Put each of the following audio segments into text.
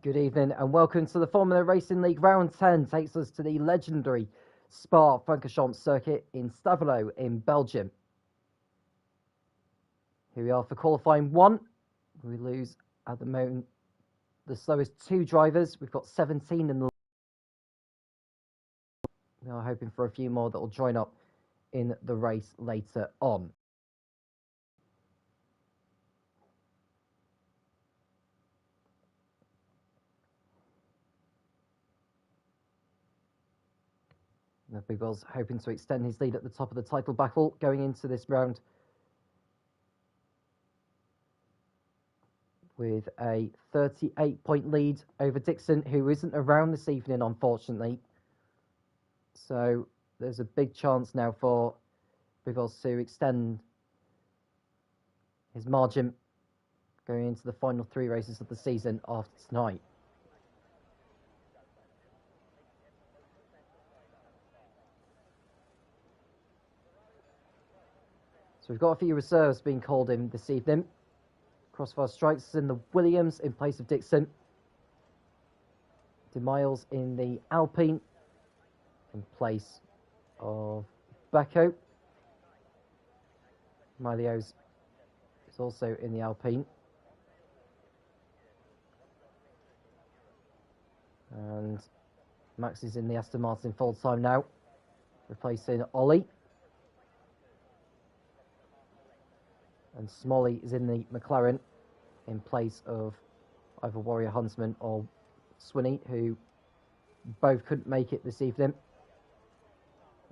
Good evening and welcome to the Formula Racing League. Round 10 takes us to the legendary Spa-Francorchamps circuit in Stavelot in Belgium. Here we are for qualifying 1. We lose at the moment the slowest 2 drivers. We've got 17 in the... We are hoping for a few more that will join up in the race later on. The Big Bill's hoping to extend his lead at the top of the title battle going into this round with a 38-point lead over Dixon, who isn't around this evening, unfortunately. So there's a big chance now for Big Bills to extend his margin going into the final 3 races of the season after tonight. So we've got a few reserves being called in this evening. Crossfire Strikes is in the Williams in place of Dixon. De Miles in the Alpine in place of Becco. Milios is also in the Alpine. And Max is in the Aston Martin full time now, replacing Ollie. And Smalley is in the McLaren in place of either Warrior Huntsman or Swinney, who both couldn't make it this evening.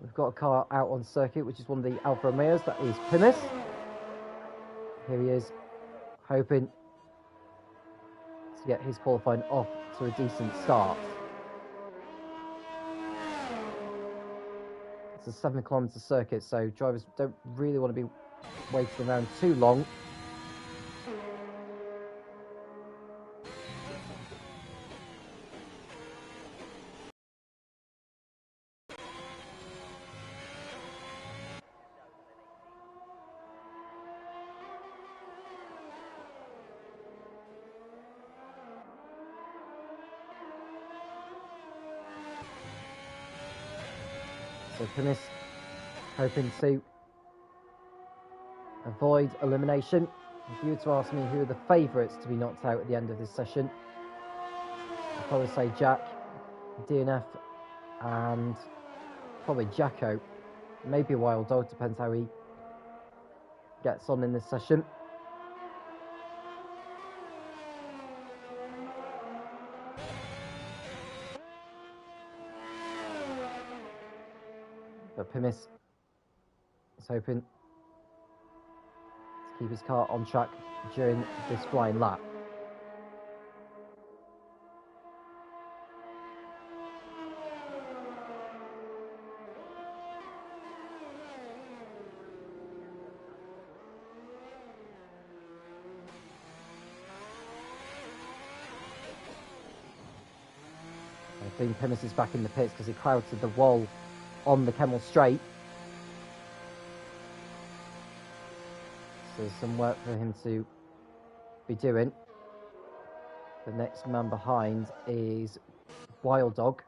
We've got a car out on circuit, which is one of the Alfa Romeos. That is Plymouth. Here he is, hoping to get his qualifying off to a decent start. It's a 7-kilometre circuit, so drivers don't really want to be waiting around too long. So Plymouth hoping to avoid elimination If you were to ask me who are the favourites to be knocked out at the end of this session, I'd probably say Jack, DNF, and probably Jacko. Maybe Wild Dog, depends how he gets on in this session. But Pimis is hoping to keep his car on track during this flying lap. I think Pimis is back in the pits because he crowded the wall on the Kemmel Straight. So there's some work for him to be doing. The next man behind is Wild Dog.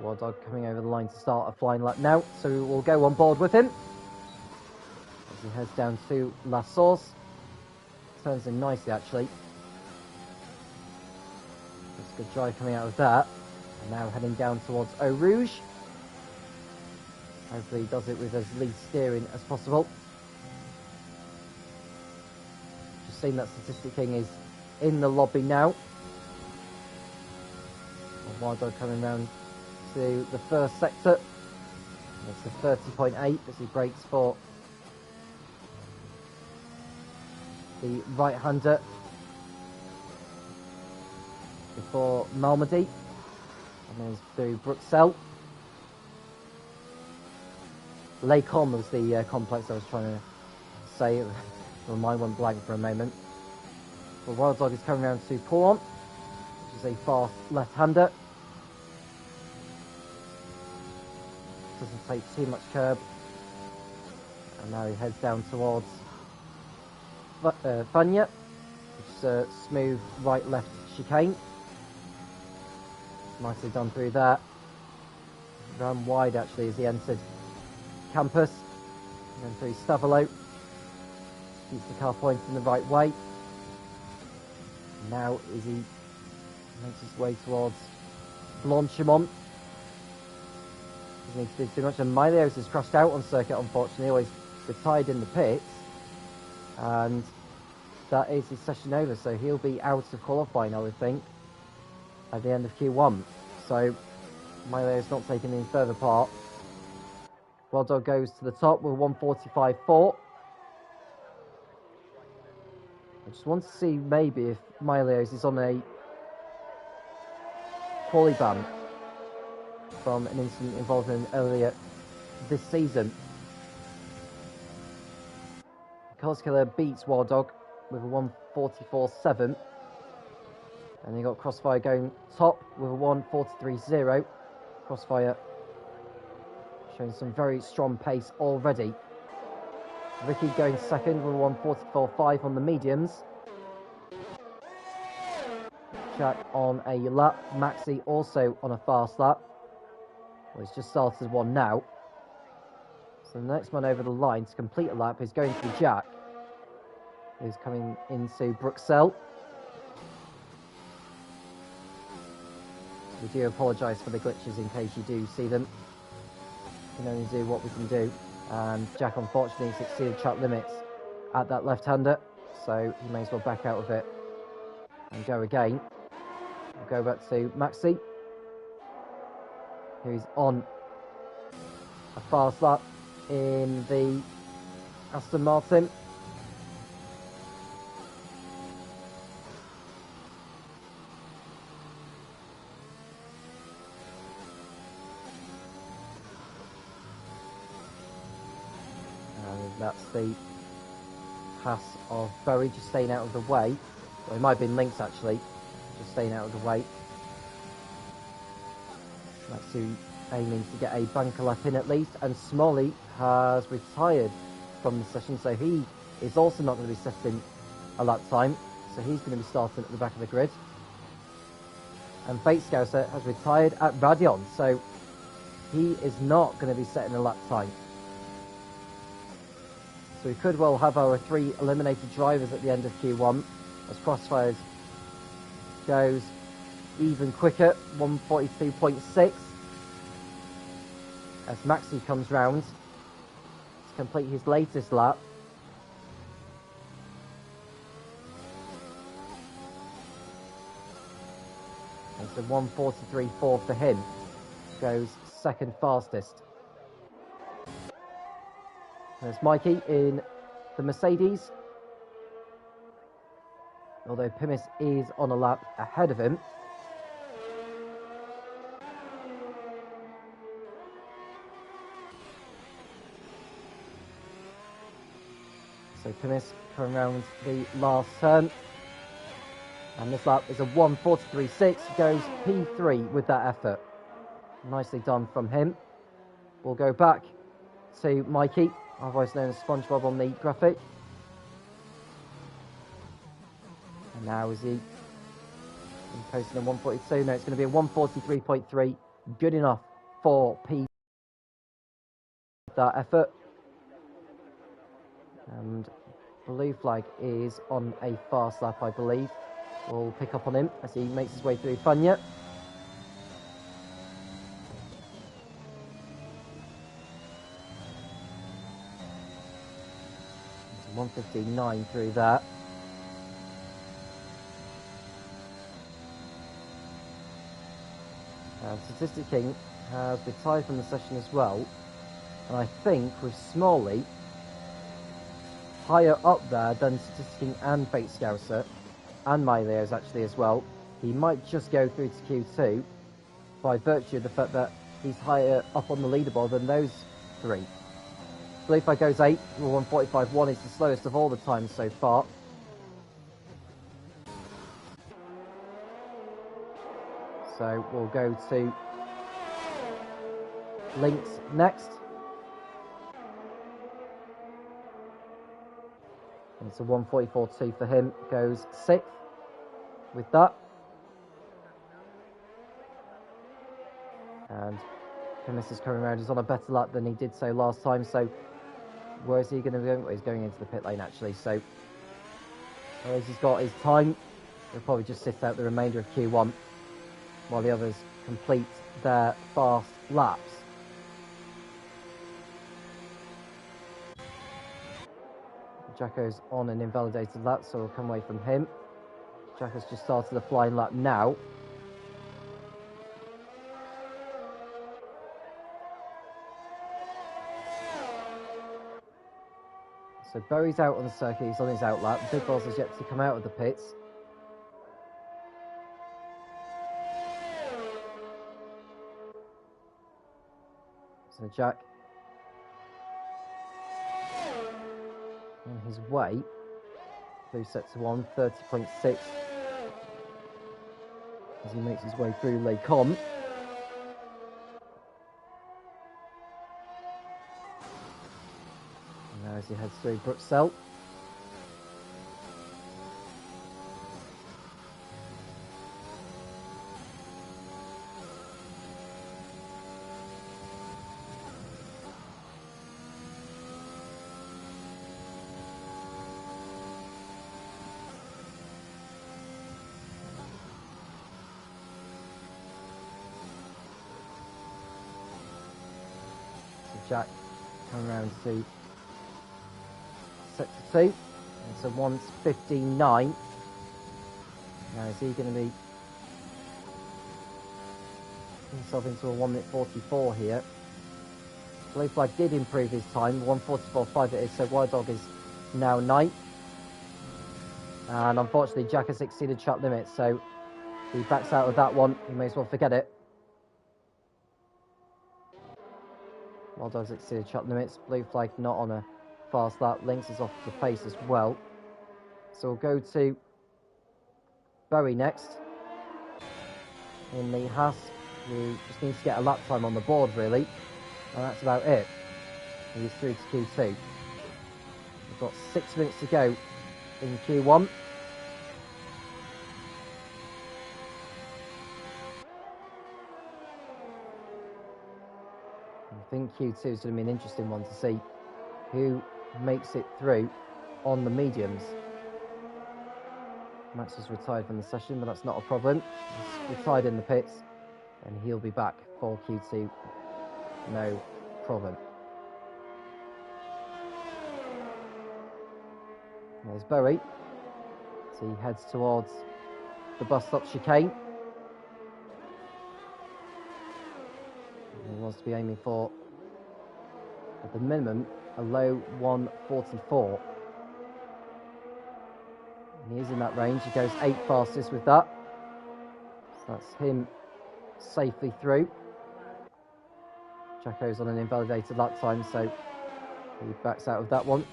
Wild Dog coming over the line to start a flying lap now, so we will go on board with him as he heads down to La Source. Turns in nicely, actually. That's a good drive coming out of that. And now heading down towards Eau Rouge. Hopefully he does it with as least steering as possible. Just seen that Statistic King is in the lobby now. And Wild Dog coming round to the first sector. It's the 30.8 as he brakes for the right-hander before Malmedy, and then through Bruxelles. Lacon was the complex I was trying to say. My mind went blank for a moment. But Wild Dog is coming around to Pouron, which is a fast left-hander. Doesn't take too much curb, and now he heads down towards Fanya, which is a smooth right-left chicane. Nicely done through that. Ran wide actually as he entered Campus, and then through Stavolo. Keeps the car pointing the right way. Now as he makes his way towards Blanchimont. Doesn't need to do too much, and Milios has crashed out on circuit, unfortunately. Always retired in the pits, and that is his session over, so he'll be out of qualifying, I would think, at the end of Q1. So Milios not taking any further part. Wild Dog goes to the top with 1:45.4. I just want to see maybe if Milios is on a quali ban from an incident involved in earlier this season. Cars Killer beats Wild Dog with a 1:44.7, and they got Crossfire going top with a 1:43.0. Crossfire showing some very strong pace already. Ricky going second with a 1:44.5 on the mediums. Jack on a lap. Maxi also on a fast lap. Well, he's just started one now. So the next man over the line to complete a lap is going to be Jack, who's coming into Bruxelles. We do apologise for the glitches in case you do see them. We can only do what we can do. And Jack unfortunately has exceeded track limits at that left-hander, so he may as well back out of it and go again. We'll go back to Maxi, who's on a fast lap in the Aston Martin. And that's the pass of Bowie, just staying out of the way. Well, it might have been Lynx actually, just staying out of the way. Matsu aiming to get a banker lap in at least, and Smalley has retired from the session, so he is also not going to be setting a lap time, so he's going to be starting at the back of the grid. And Bait Scouser has retired at Radion, so he is not going to be setting a lap time. So we could well have our 3 eliminated drivers at the end of Q1, as Crossfires goes even quicker, 142.6, as Maxi comes round to complete his latest lap. And so 143.4 for him, goes second fastest. There's Mikey in the Mercedes, although Pimis is on a lap ahead of him. So Pimis coming round the last turn. And this lap is a 1:43.6, goes P3 with that effort. Nicely done from him. We'll go back to Mikey, otherwise known as SpongeBob on the graphic. And now is he posting a 1:42? No, it's going to be a 1:43.3. Good enough for P. That effort. And Blue Flag is on a fast lap, I believe. We'll pick up on him as he makes his way through Funya. It's 1:59 through that. And Statistic King has retired from the session as well. And I think with Smalley higher up there than Statistic King and Bait Scouser, and Myleos actually as well, he might just go through to Q2 by virtue of the fact that he's higher up on the leaderboard than those 3. Blue Flag goes 8, 1:45.1 is the slowest of all the times so far. So we'll go to Lynx next. And it's a 1:44.2 for him, goes 6th with that. And Pimis is coming around, he's on a better lap than he did so last time, so where is he going to be going? Well, he's going into the pit lane actually, so whereas he's got his time, he'll probably just sit out the remainder of Q1 while the others complete their fast laps. Jacko's on an invalidated lap, so we'll come away from him. Jacko's just started a flying lap now. So Berry's out on the circuit, he's on his out lap. Big Boss is yet to come out of the pits. So Jack on his way. Blue set to 1:30.6 as he makes his way through Les Combes. And now as he heads through Bruxelles. Jack coming around to sector 2. It's a 1:59. Now is he going to be himself into a 1:44 here? Blue Flag did improve his time, 1:44.5 it is, so Wild Dog is now 9th. And unfortunately Jack has exceeded track limit, so he backs out of that one. He may as well forget it. Wild Dog's exceeded track limits. Blue Flag not on a fast lap. Lynx is off the pace as well. So we'll go to Berry next in the Haas who just needs to get a lap time on the board, really. And that's about it. He's through to Q2. We've got 6 minutes to go in Q1. I think Q2 is going to be an interesting one to see who makes it through on the mediums. Max is retired from the session, but that's not a problem. He's retired in the pits, and he'll be back for Q2. No problem. There's Bowie. So he heads towards the bus stop chicane. He wants to be aiming for, at the minimum, a low 144. And he is in that range. He goes 8 fastest with that. So that's him safely through. Jacko's on an invalidated lap time, so he backs out of that one.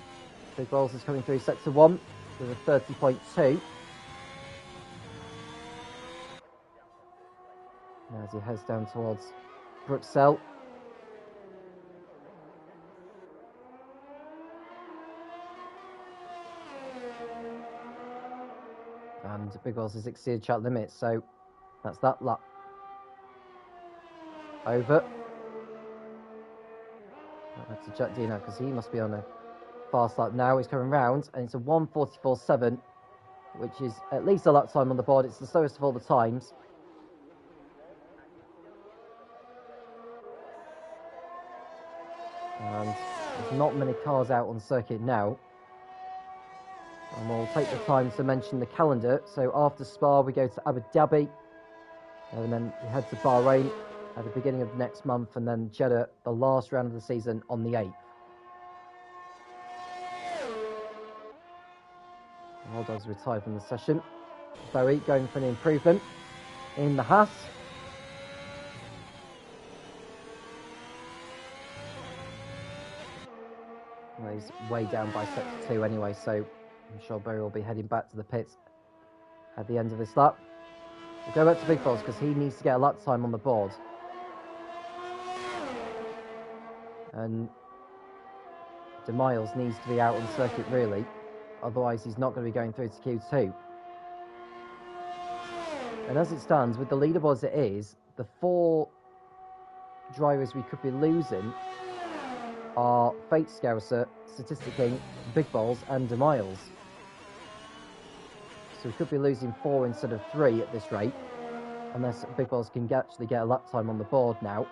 Big Rolls is coming through sector 1 with a 30.2. Now as he heads down towards Bruxelles. And Big Rolls has exceeded track limits, so that's that lap over. That's to Jack Dino because he must be on a fast lap now. He's coming round, and it's a 1:44.7, which is at least a lap time on the board. It's the slowest of all the times. And there's not many cars out on circuit now. And we'll take the time to mention the calendar. So after Spa, we go to Abu Dhabi, and then we head to Bahrain at the beginning of next month, and then Jeddah, the last round of the season, on the 8th. Wild Dogs retired from the session. Bowie going for an improvement in the Haas. Well, he's way down by sector 2 anyway, so I'm sure Bowie will be heading back to the pits at the end of this lap. We'll go back to Big Balls because he needs to get a lap time on the board. And De Miles needs to be out on circuit really, otherwise he's not going to be going through to Q2. And as it stands, with the leaderboard as it is, the 4 drivers we could be losing are Fate Scouser, Statistic King, Big Balls and De Miles. So we could be losing 4 instead of 3 at this rate, unless Big Balls can actually get a lap time on the board now.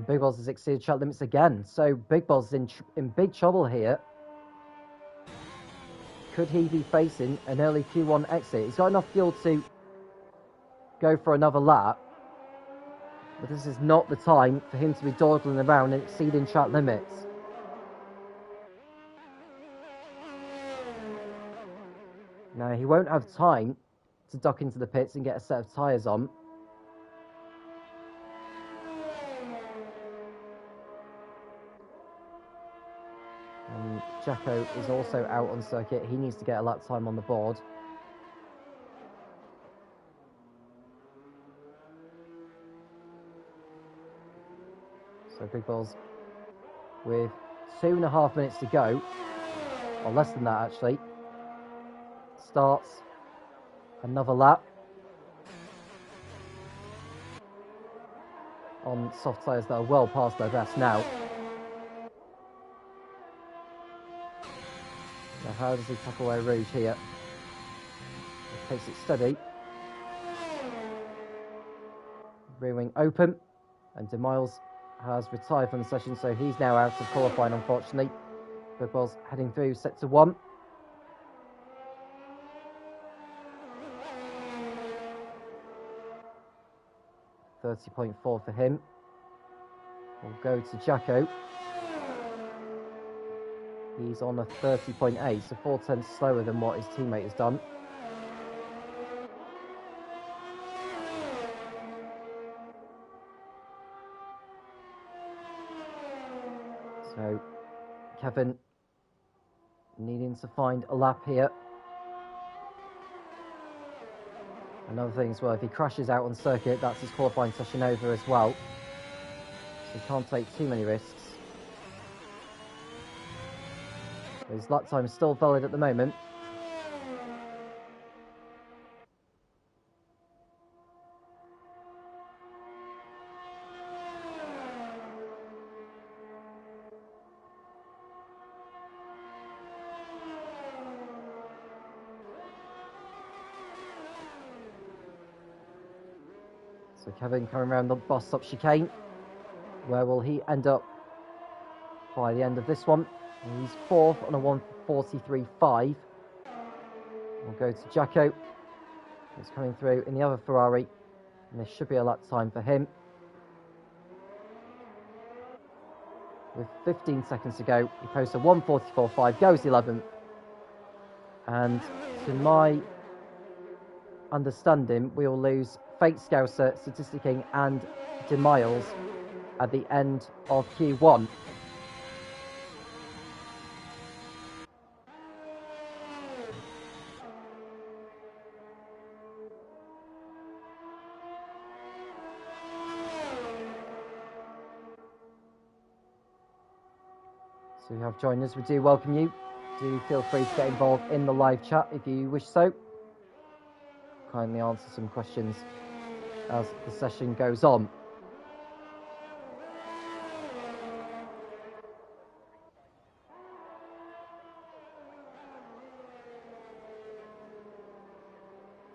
Big Balls has exceeded track limits again, so Big Balls is in big trouble here. Could he be facing an early Q1 exit? He's got enough fuel to go for another lap, but this is not the time for him to be dawdling around and exceeding track limits. Now, he won't have time to duck into the pits and get a set of tyres on. And Jacko is also out on circuit. He needs to get a lap time on the board. So Big Balls with 2.5 minutes to go, or less than that actually, starts another lap on soft tyres that are well past their best now. Now how does he tackle away Rouge here? He takes it steady. Rear wing open, and De Miles has retired from the session, so he's now out of qualifying unfortunately. Big Balls heading through sector 1. .30.4 for him. We'll go to Jacko. He's on a 30.8, so 4 tenths slower than what his teammate has done. So Kevin needing to find a lap here. Another thing as well, if he crashes out on circuit, that's his qualifying session over as well. So he can't take too many risks. His lap time is still valid at the moment. So Kevin coming around the bus stop chicane. Where will he end up by the end of this one? He's fourth on a 1:43.5. We'll go to Jacko. He's coming through in the other Ferrari, and this should be a lap time for him. With 15 seconds to go, he posts a 1:44.5, goes 11th. And to my understanding, we will lose Fake Scouser, Statisticking, and DeMiles at the end of Q1. So you have joined us, we do welcome you. Do feel free to get involved in the live chat if you wish so. Kindly answer some questions as the session goes on.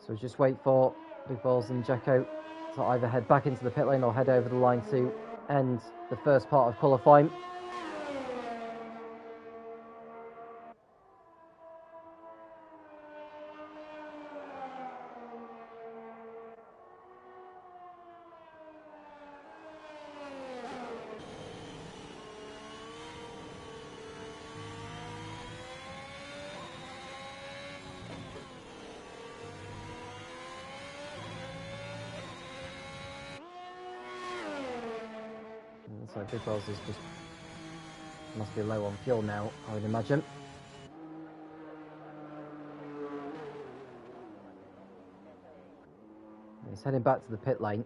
So just wait for Big Balls and Jacko to either head back into the pit lane or head over the line to end the first part of qualifying. So Big Balls is just must be low on fuel now, I would imagine. He's heading back to the pit lane.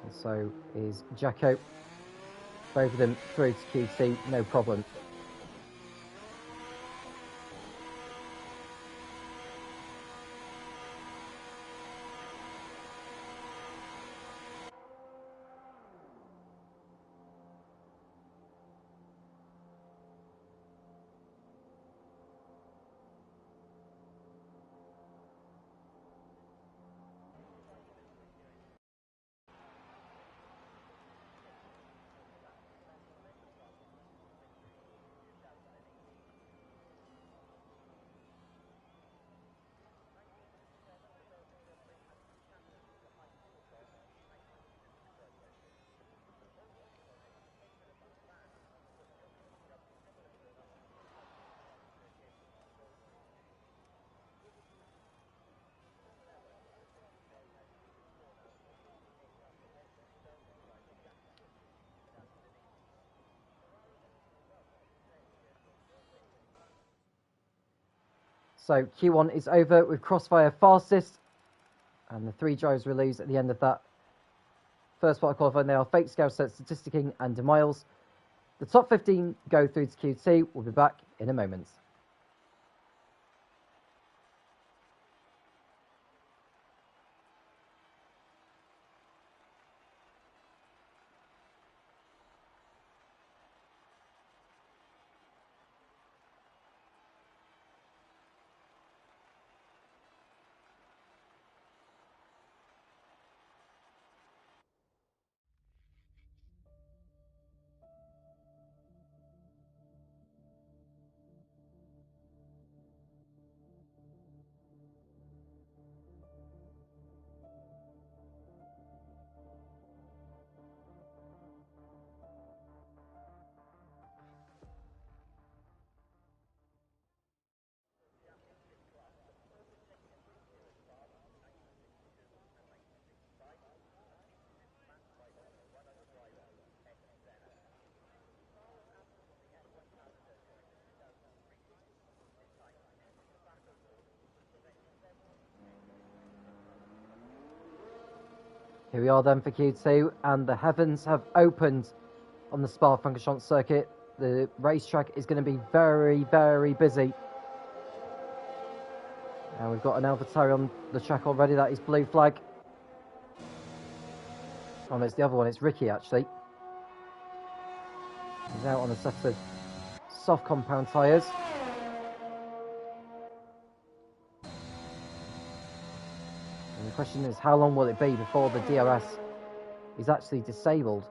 And so is Jacko. Both of them through to QC, no problem. So Q1 is over with Crossfire fastest, and the three drivers we lose at the end of that first part of qualifying. They are Fake Scouser, Statisticking, and DeMiles. The top 15 go through to Q2. We'll be back in a moment. Here we are then for Q2, and the heavens have opened on the Spa-Francorchamps circuit. The racetrack is going to be very, very busy. And we've got an AlphaTauri on the track already. That is blue flag. Oh, no, it's the other one. It's Ricky, actually. He's out on a set of soft compound tyres. And the question is, how long will it be before the DRS is actually disabled?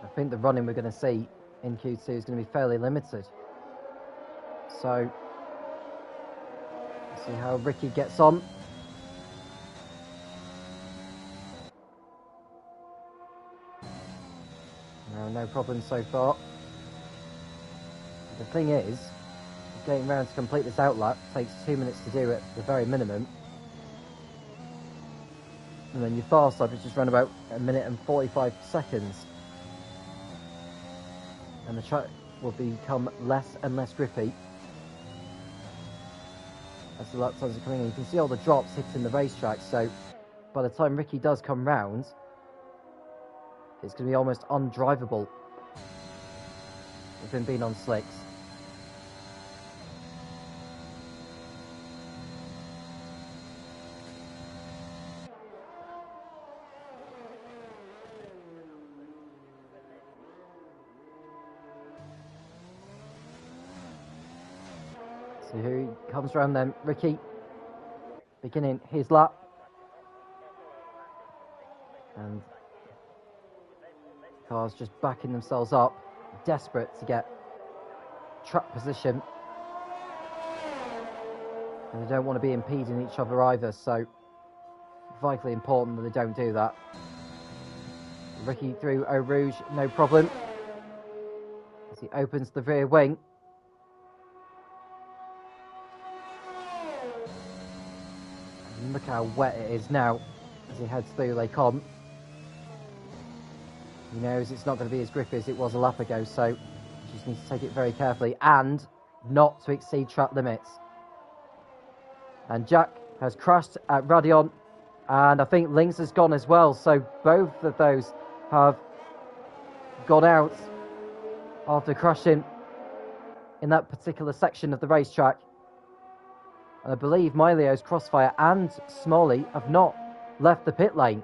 I think the running we're going to see in Q2 is going to be fairly limited. So, let's see how Ricky gets on. No problem so far. The thing is, getting around to complete this outlap takes 2 minutes to do at the very minimum. And then your fast lap is just run about 1 minute and 45 seconds. And the track will become less and less grippy as the lap times are coming in. You can see all the drops hitting the racetrack, so by the time Ricky does come round, it's going to be almost undrivable with him being on slicks. So here he comes round then, Ricky, beginning his lap. And cars just backing themselves up, desperate to get track position. And they don't want to be impeding each other either, so vitally important that they don't do that. Ricky through Eau Rouge, no problem. As he opens the rear wing. And look how wet it is now as he heads through Les Combes. He knows it's not going to be as grippy as it was a lap ago, so he just needs to take it very carefully and not to exceed track limits. And Jack has crashed at Radion, and I think Lynx has gone as well, so both of those have gone out after crashing in that particular section of the racetrack. And I believe Milio's Crossfire and Smalley have not left the pit lane.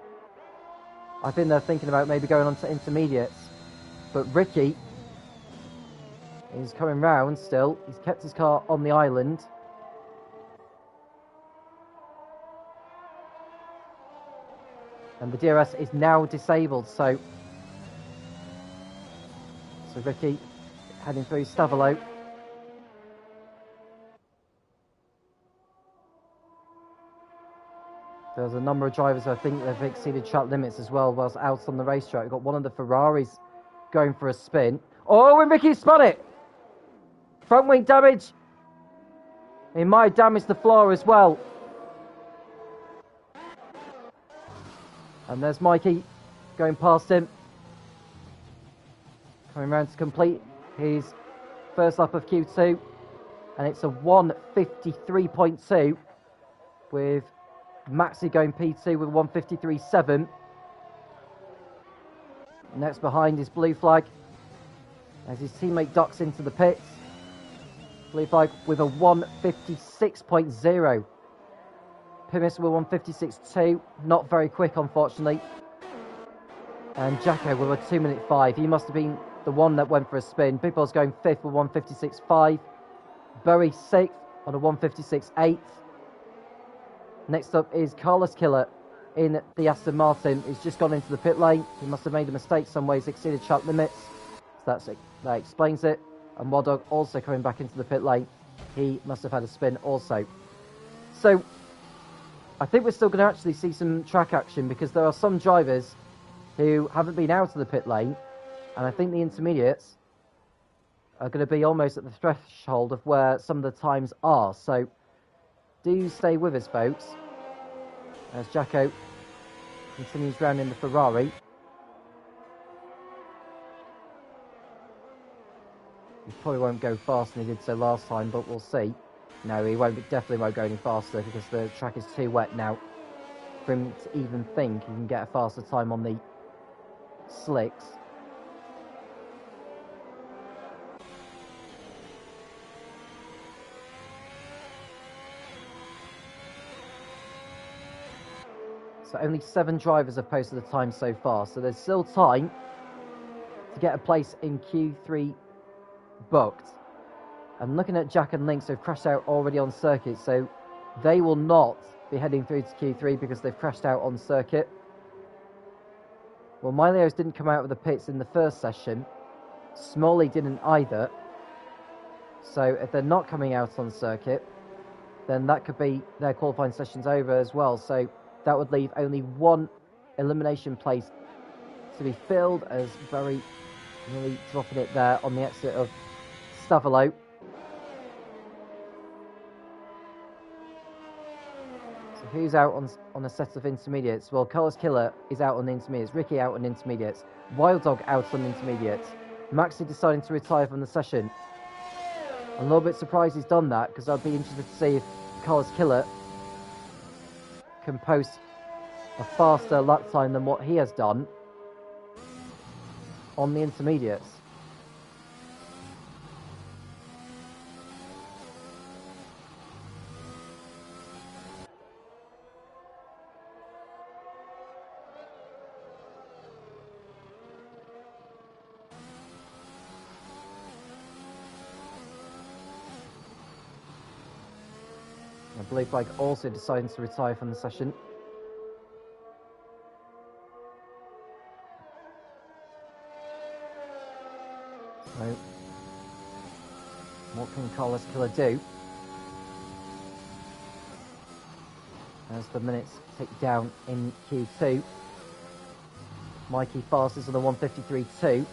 I think they're thinking about maybe going on to intermediates. But Ricky is coming round still. He's kept his car on the island. And the DRS is now disabled, so Ricky heading through Stavelot. There's a number of drivers I think they've exceeded track limits as well whilst out on the racetrack. We've got one of the Ferraris going for a spin. Oh, and Ricky spun it! Front wing damage. He might have damaged the floor as well. And there's Mikey going past him. Coming round to complete his first lap of Q2. And it's a 1:53.2 with Maxi going P2 with 1:53.7. Next behind is Blue Flag as his teammate ducks into the pits. Blue Flag with a 1:56.0. Pimis with 1:56.2. Not very quick, unfortunately. And Jacko with a 2:05. He must have been the one that went for a spin. Big Boss going 5th with 1:56.5. Bowie 6th on a 1:56.8. Next up is Carlos Killer in the Aston Martin. He's just gone into the pit lane. He must have made a mistake some ways, exceeded track limits. So that explains it. And Wadog also coming back into the pit lane. He must have had a spin also. So I think we're still going to actually see some track action because there are some drivers who haven't been out of the pit lane. And I think the intermediates are going to be almost at the threshold of where some of the times are. So do stay with us, folks, as Jacko continues round in the Ferrari. He probably won't go faster than he did so last time, but we'll see. No, he definitely won't go any faster because the track is too wet now for him to even think he can get a faster time on the slicks. So only 7 drivers have posted the time so far, so there's still time to get a place in Q3 booked. And looking at Jack and Lynx, who've crashed out already on circuit, so they will not be heading through to Q3 because they've crashed out on circuit. Well, Mylios didn't come out of the pits in the first session. Smalley didn't either. So if they're not coming out on circuit, then that could be their qualifying session's over as well. So that would leave only 1 elimination place to be filled, as very nearly dropping it there on the exit of Stavolo. So who's out on a set of intermediates? Well, Carlos Killer is out on the intermediates, Ricky out on intermediates, Wild Dog out on intermediates, Maxi deciding to retire from the session. I'm a little bit surprised he's done that, because I'd be interested to see if Carlos Killer can post a faster lap time than what he has done on the intermediates. I believe Blake also deciding to retire from the session. So, what can Carlos Killer do as the minutes tick down in Q2? Mikey Fast is on the 1:53.2.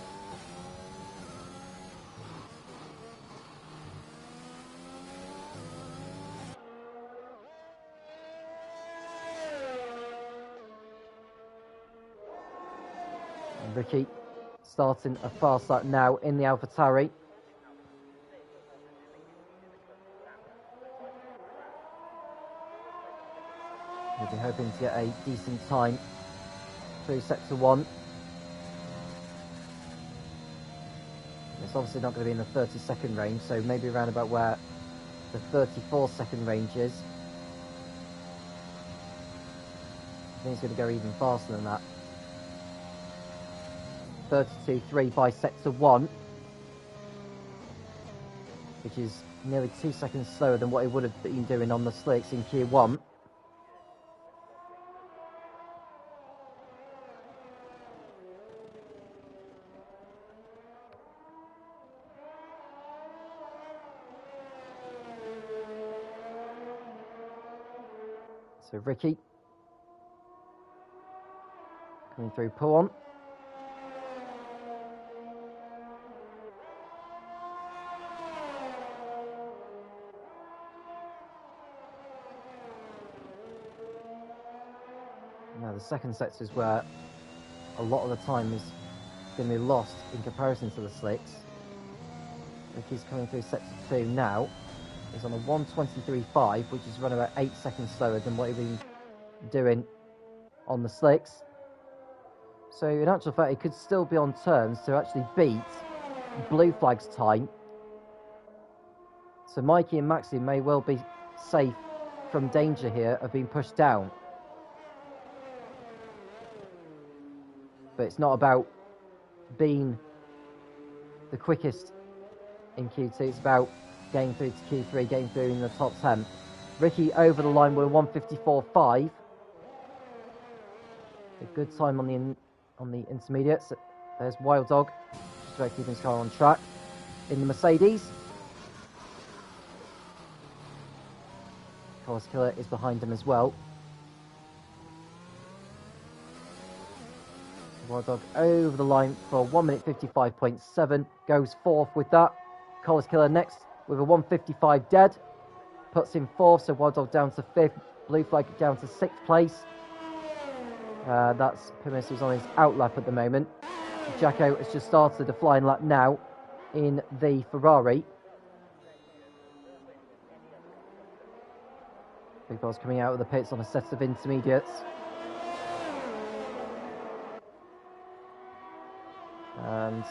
And Ricky starting a fast lap now in the AlphaTauri. We'll be hoping to get a decent time through Sector 1. It's obviously not going to be in the 30-second range, so maybe around about where the 34-second range is. I think it's going to go even faster than that. 32.3 by Sector 1, which is nearly 2 seconds slower than what it would have been doing on the slicks in Q1. So Ricky coming through Puon. Now the second sector is where a lot of the time is going to be lost in comparison to the slicks. Ricky's coming through sector 2 now. He's on a 1:23.5, which is around about 8 seconds slower than what he'd been doing on the slicks. So in actual fact, he could still be on terms to actually beat Blue Flag's time. So Mikey and Maxi may well be safe from danger here of being pushed down. But it's not about being the quickest in Q2, it's about getting through to Q3, getting through in the top 10. Ricky over the line with 1:54.5. A good time on the intermediates. There's Wild Dog, just about keeping his car on track. In the Mercedes, Carlos Killer is behind him as well. Wild Dog over the line for 1:55.7, goes fourth with that. Carlos Killer next with a 1:55 dead, puts him fourth, so Wild Dog down to fifth, Blue Flag down to sixth place. That's Pimis, who's on his out lap at the moment. Jacko has just started a flying lap now in the Ferrari. Big Balls coming out of the pits on a set of intermediates. And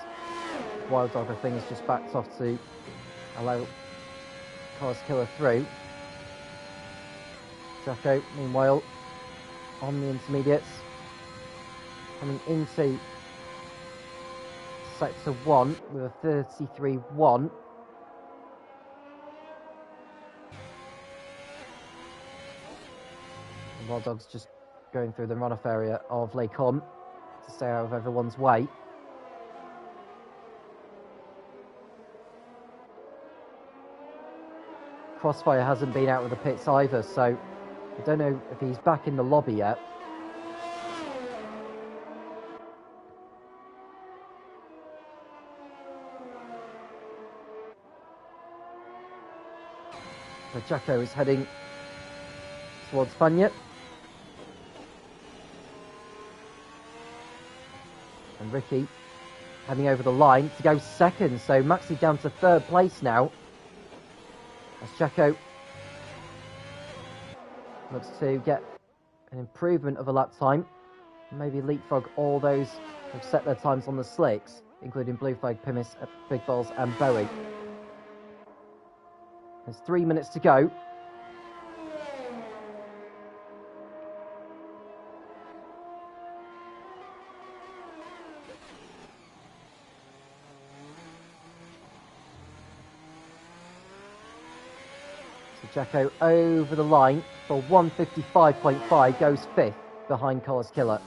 Wild Dog, I think, has just backed off to allow Carlos Killer through. Jacko, meanwhile, on the intermediates, coming into sector 1 with a 33.1. Wild Dog's just going through the runoff area of Les Combes to stay out of everyone's way. Crossfire hasn't been out of the pits either, so I don't know if he's back in the lobby yet. But Jacko is heading towards Fagnet. And Ricky heading over the line to go second, so Maxi down to third place now. As Jacko looks to get an improvement of a lap time, maybe leapfrog all those who've set their times on the slicks, including Blue Flag, Pimis, Big Balls and Bowie. There's 3 minutes to go. Jacko over the line for 155.5, goes 5th behind Carlos Killer.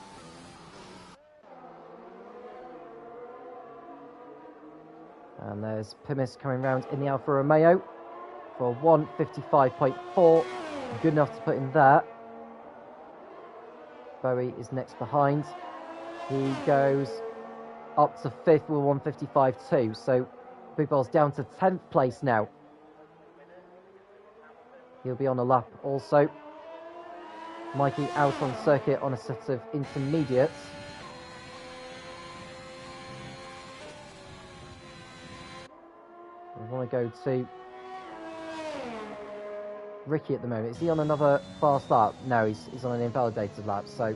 And there's Pimis coming round in the Alfa Romeo for 155.4, good enough to put in there. Bowie is next behind. He goes up to 5th with 155.2, so Big Ball's down to 10th place now. He'll be on a lap also. Mikey out on circuit on a set of intermediates. We want to go to Ricky at the moment. Is he on another fast lap? No, he's on an invalidated lap, so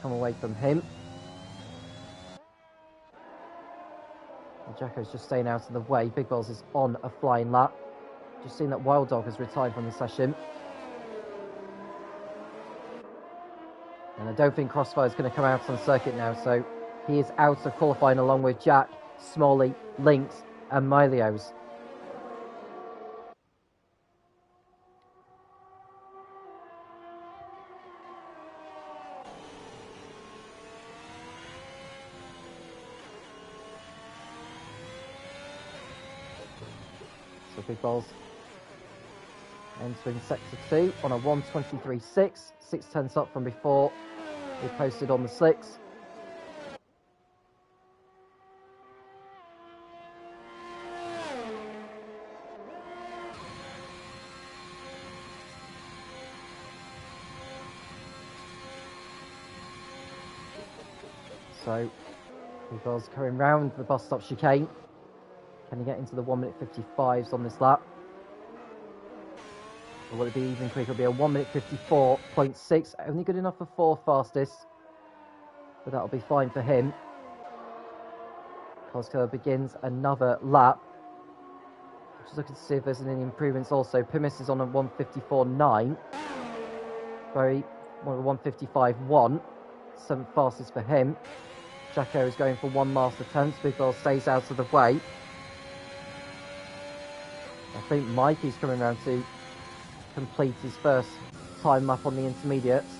come away from him. And Jacko's just staying out of the way. Big Balls is on a flying lap. Just seen that Wild Dog has retired from the session. And I don't think Crossfire is going to come out on circuit now, so he is out of qualifying along with Jack, Smalley, Lynx and Milios. So Big Balls entering sector 2 on a 1:23.6, 6/10 up from before he posted on the slicks. So Big Balls coming round the bus stop chicane. Can he get into the 1:55s on this lap? Or will it be even quicker? It'll be a 1:54.6. Only good enough for 4th fastest. But that'll be fine for him. Koskela begins another lap. Just looking to see if there's any improvements also. Pimis is on a 1:54.9. Very 1:55.1. 7th fastest for him. Jacko is going for 1 master attempt. Big Ball stays out of the way. I think Mikey's coming around to complete his first time lap on the intermediates.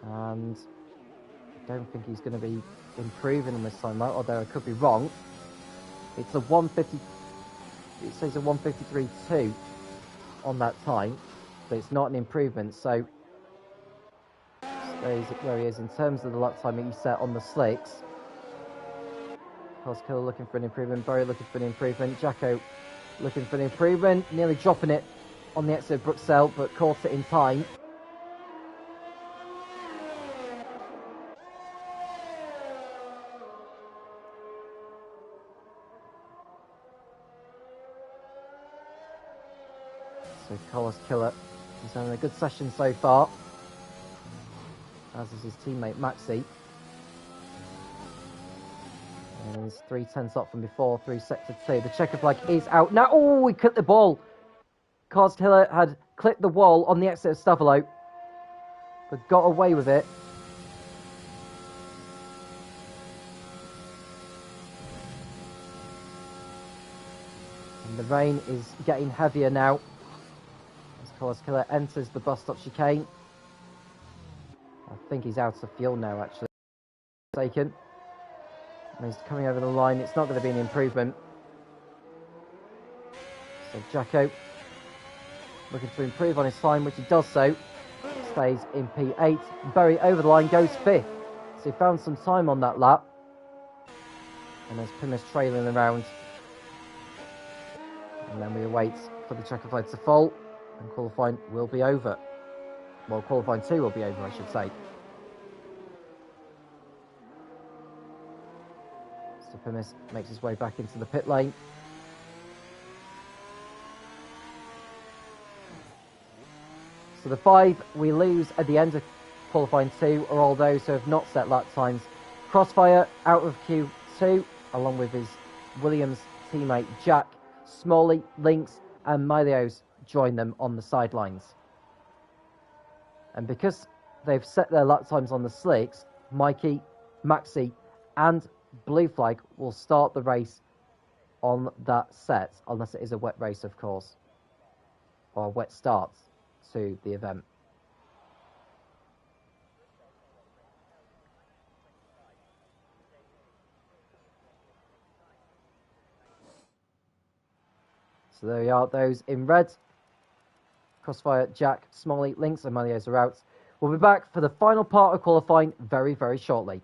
And I don't think he's going to be improving on this time lap, although I could be wrong. It's a 150. It says a 1:53.2 on that time, but it's not an improvement. So stays where he is in terms of the lap time that he set on the slicks. Koskela looking for an improvement. Burry looking for an improvement. Jacko looking for an improvement. Nearly dropping it on the exit of Bruxelles, but caught it in time. So Carlos Killer is having a good session so far, as is his teammate Maxi. And he's 3 tenths up from before through sector 2. The checker flag is out now. Oh, he clipped the ball. Carlos Killer had clipped the wall on the exit of Stavolo, but got away with it. And the rain is getting heavier now as Carlos Killer enters the bus stop chicane. I think he's out of fuel now, actually. Taken. And he's coming over the line. It's not going to be an improvement. So Jacko looking to improve on his time, which he does so. Stays in P8. Berry over the line, goes 5th. So he found some time on that lap. And there's Pimus trailing around. And then we await for the checker flag to fall. And qualifying will be over. Well, qualifying 2 will be over, I should say. So Pimus makes his way back into the pit lane. So the 5 we lose at the end of qualifying 2 are all those who have not set lap times. Crossfire out of Q2, along with his Williams teammate Jack. Smalley, Lynx and Milios join them on the sidelines. And because they've set their lap times on the slicks, Mikey, Maxi and Blue Flag will start the race on that set, unless it is a wet race, of course, or a wet start to the event. So there we are, those in red. Crossfire, Jack, Smalley, Lynx and Milios are out. We'll be back for the final part of qualifying very, very shortly.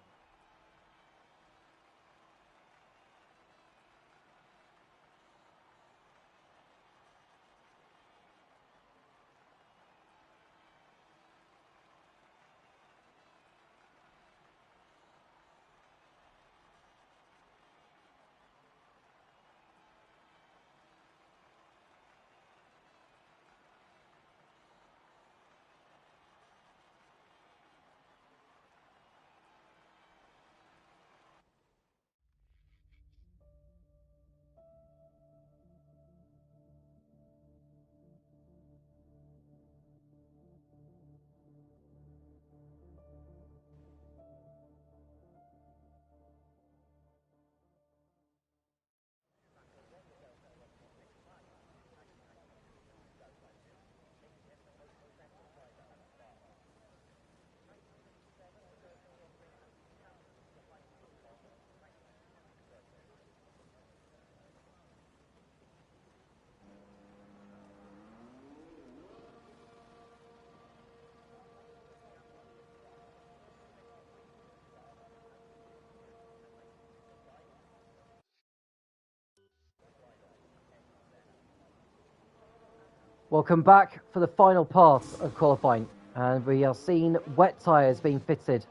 Welcome back for the final part of qualifying, and we are seeing wet tyres being fitted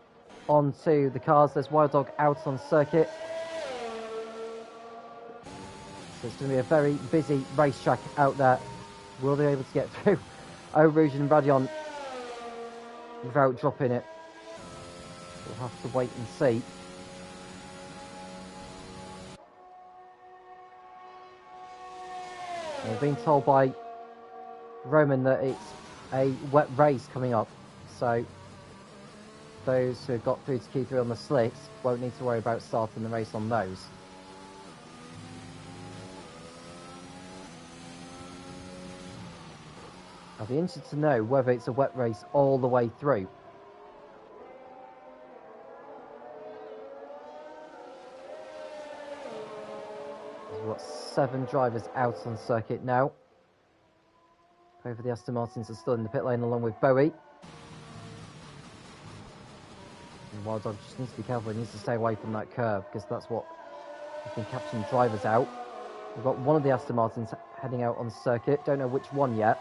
onto the cars. There's Wild Dog out on circuit, so it's going to be a very busy racetrack out there. Will they be able to get through Eau Rouge and Radion without dropping it? We'll have to wait and see. We've been told by Roman that it's a wet race coming up, so those who have got through to Q3 on the slicks won't need to worry about starting the race on those. I'll be interested to know whether it's a wet race all the way through. We've got 7 drivers out on circuit now. Over the Aston Martins are still in the pit lane along with Bowie. And Wild Dog just needs to be careful, he needs to stay away from that curve, because that's what has been catching drivers out. We've got one of the Aston Martins heading out on circuit, don't know which one yet.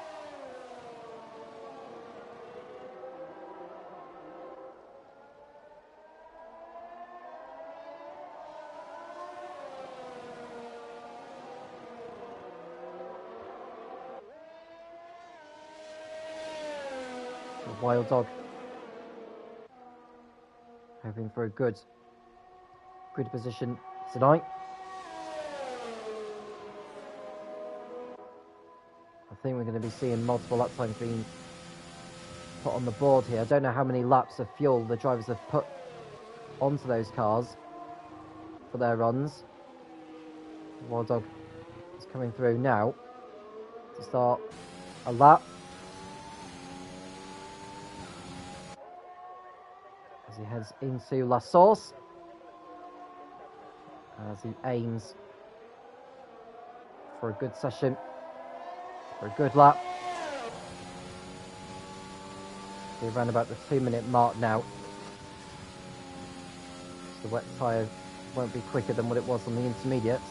Wild Dog hoping for a good grid position tonight. I think we're going to be seeing multiple lap times being put on the board here. I don't know how many laps of fuel the drivers have put onto those cars for their runs. Wild Dog is coming through now to start a lap. As he heads into La Source, as he aims for a good session, for a good lap. We're around about the 2-minute mark now. So the wet tyre won't be quicker than what it was on the intermediates.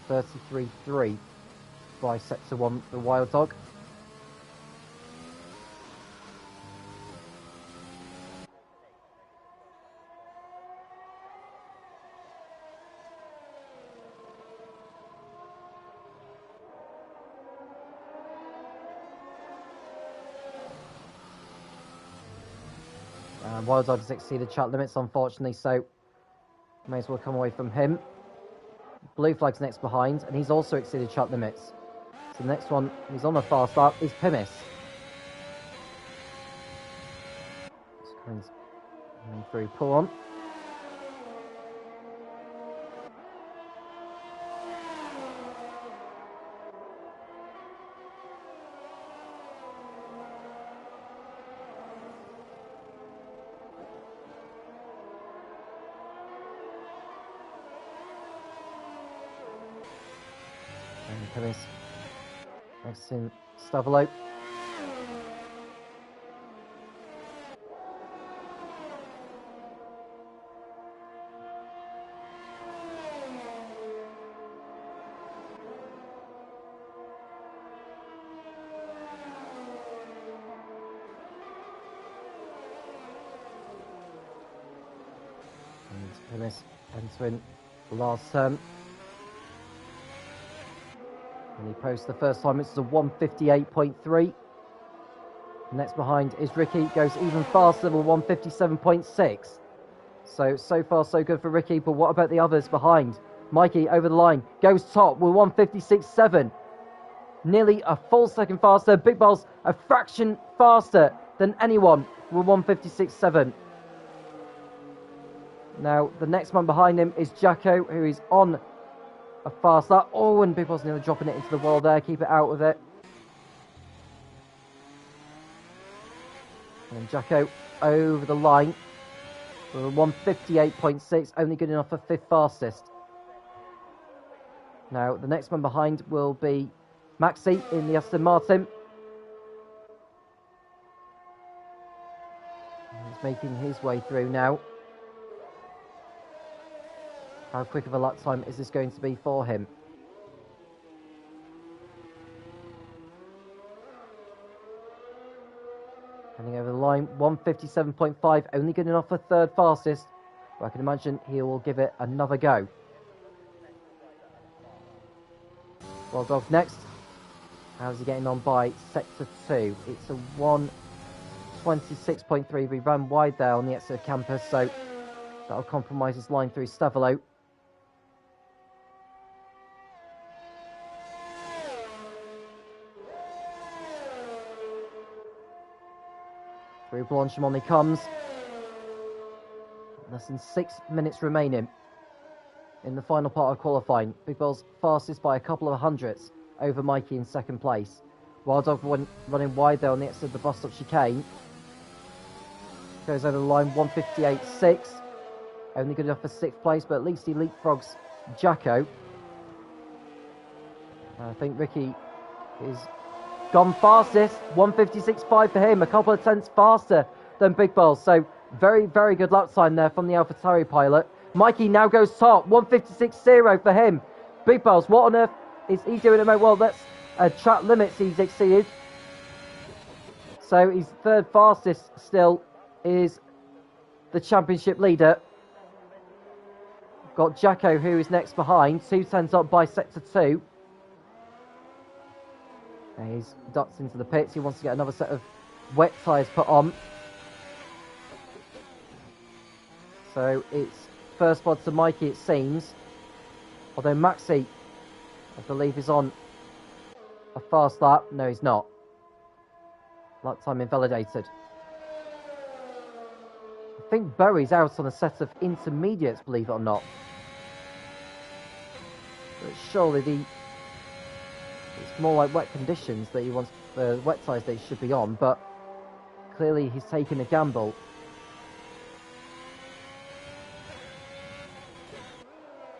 So 33.3 by sector 1 for Wild Dog. Wild Dog has exceeded track limits, unfortunately, so may as well come away from him. Blue Flag's next behind, and he's also exceeded track limits. So the next one, who's on a fast lap, is Pimis. Coming through, pull on. Pimis next to Stavolo. And Pimis entering the last turn. And he posts the first time, it's a 158.3. Next behind is Ricky, goes even faster with 157.6. So far so good for Ricky, but what about the others behind? Mikey over the line, goes top with 156.7. Nearly a full second faster. Big Ball's a fraction faster than anyone with 156.7. Now, the next one behind him is Jacko, who is on a fast lap. Oh, and Big Ball's nearly dropping it into the wall there. Keep it out of it. And Jacko over the line with a 158.6, only good enough for 5th fastest. Now, the next one behind will be Maxi in the Aston Martin. He's making his way through now. How quick of a lap time is this going to be for him? Heading over the line, 157.5, only good enough for 3rd fastest. But I can imagine he will give it another go. Wild Dog next. How's he getting on by sector 2? It's a 126.3. We ran wide there on the exit of campus, so that'll compromise his line through Stavolo. Through Blanchimont he comes. Less than 6 minutes remaining in the final part of qualifying. Big Ball's fastest by a couple of hundredths over Mikey in 2nd place. Wild Dog running wide there on the exit of the bus stop chicane. Goes over the line, 158.6. Only good enough for 6th place, but at least he leapfrogs Jacko. I think Ricky is gone fastest, 156.5 for him, a couple of tenths faster than Big Ball. So very, very good lap time there from the AlphaTauri pilot. Mikey now goes top, 156.0 for him. Big Balls, what on earth is he doing at the moment? Well, that's track limits he's exceeded. So his 3rd fastest still is the championship leader. Got Jacko, who is next behind. 210's up by sector 2. And he's ducks into the pits. He wants to get another set of wet tyres put on. So it's first spot to Mikey, it seems. Although Maxi, I believe, is on a fast lap. No, he's not. Lap time invalidated. I think Berry's out on a set of intermediates, believe it or not. But surely it's more like wet conditions that he wants, wet tyres that he should be on, but clearly he's taken a gamble.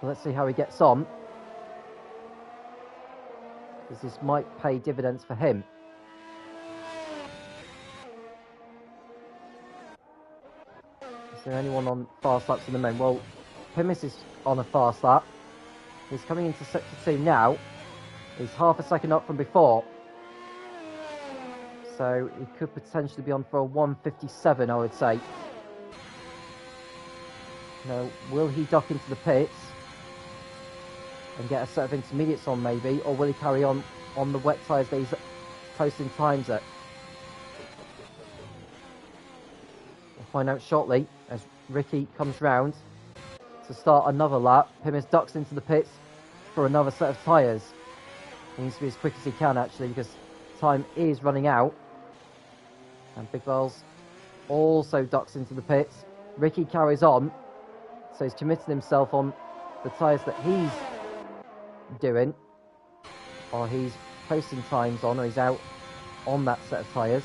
Let's see how he gets on, because this might pay dividends for him. Is there anyone on fast laps in the moment? Well, Pimis is on a fast lap. He's coming into sector 2 now. He's half a second up from before. So he could potentially be on for a 1:57, I would say. Now, will he duck into the pits and get a set of intermediates on maybe, or will he carry on the wet tyres that he's posting times at? We'll find out shortly as Ricky comes round to start another lap. Pimis ducks into the pits for another set of tyres. He needs to be as quick as he can actually, because time is running out. And Big Bells also ducks into the pits. Ricky carries on, so he's committing himself on the tyres that he's doing, or he's posting times on, or he's out on that set of tyres.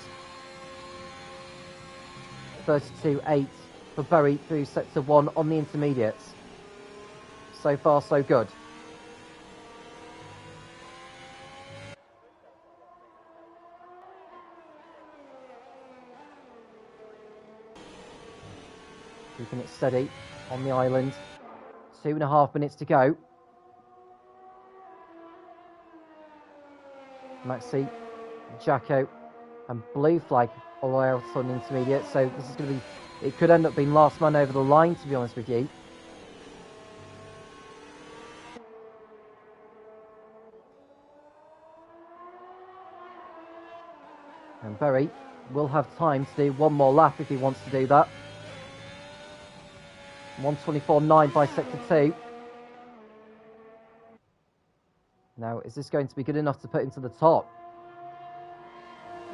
32.8 for Berry through sector 1 on the intermediates. So far, so good. Keeping it steady on the island. 2.5 minutes to go. Maxi, Jacko, and Blue Flag all out on intermediate. So this is going to be, it could end up being last man over the line, to be honest with you. And Berry will have time to do one more lap if he wants to do that. 1:24.9 by sector 2. Now, is this going to be good enough to put into the top?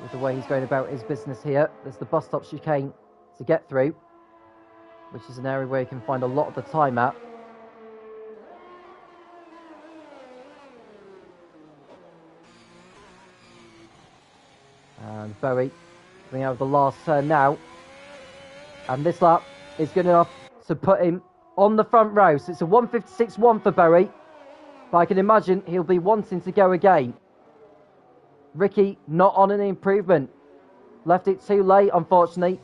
With the way he's going about his business here. There's the bus stop chicane to get through, which is an area where you can find a lot of the time at. And Berry coming out of the last turn now. And this lap is good enough to put him on the front row. So it's a 1:56.1 for Berry. But I can imagine he'll be wanting to go again. Ricky not on an improvement. Left it too late, unfortunately.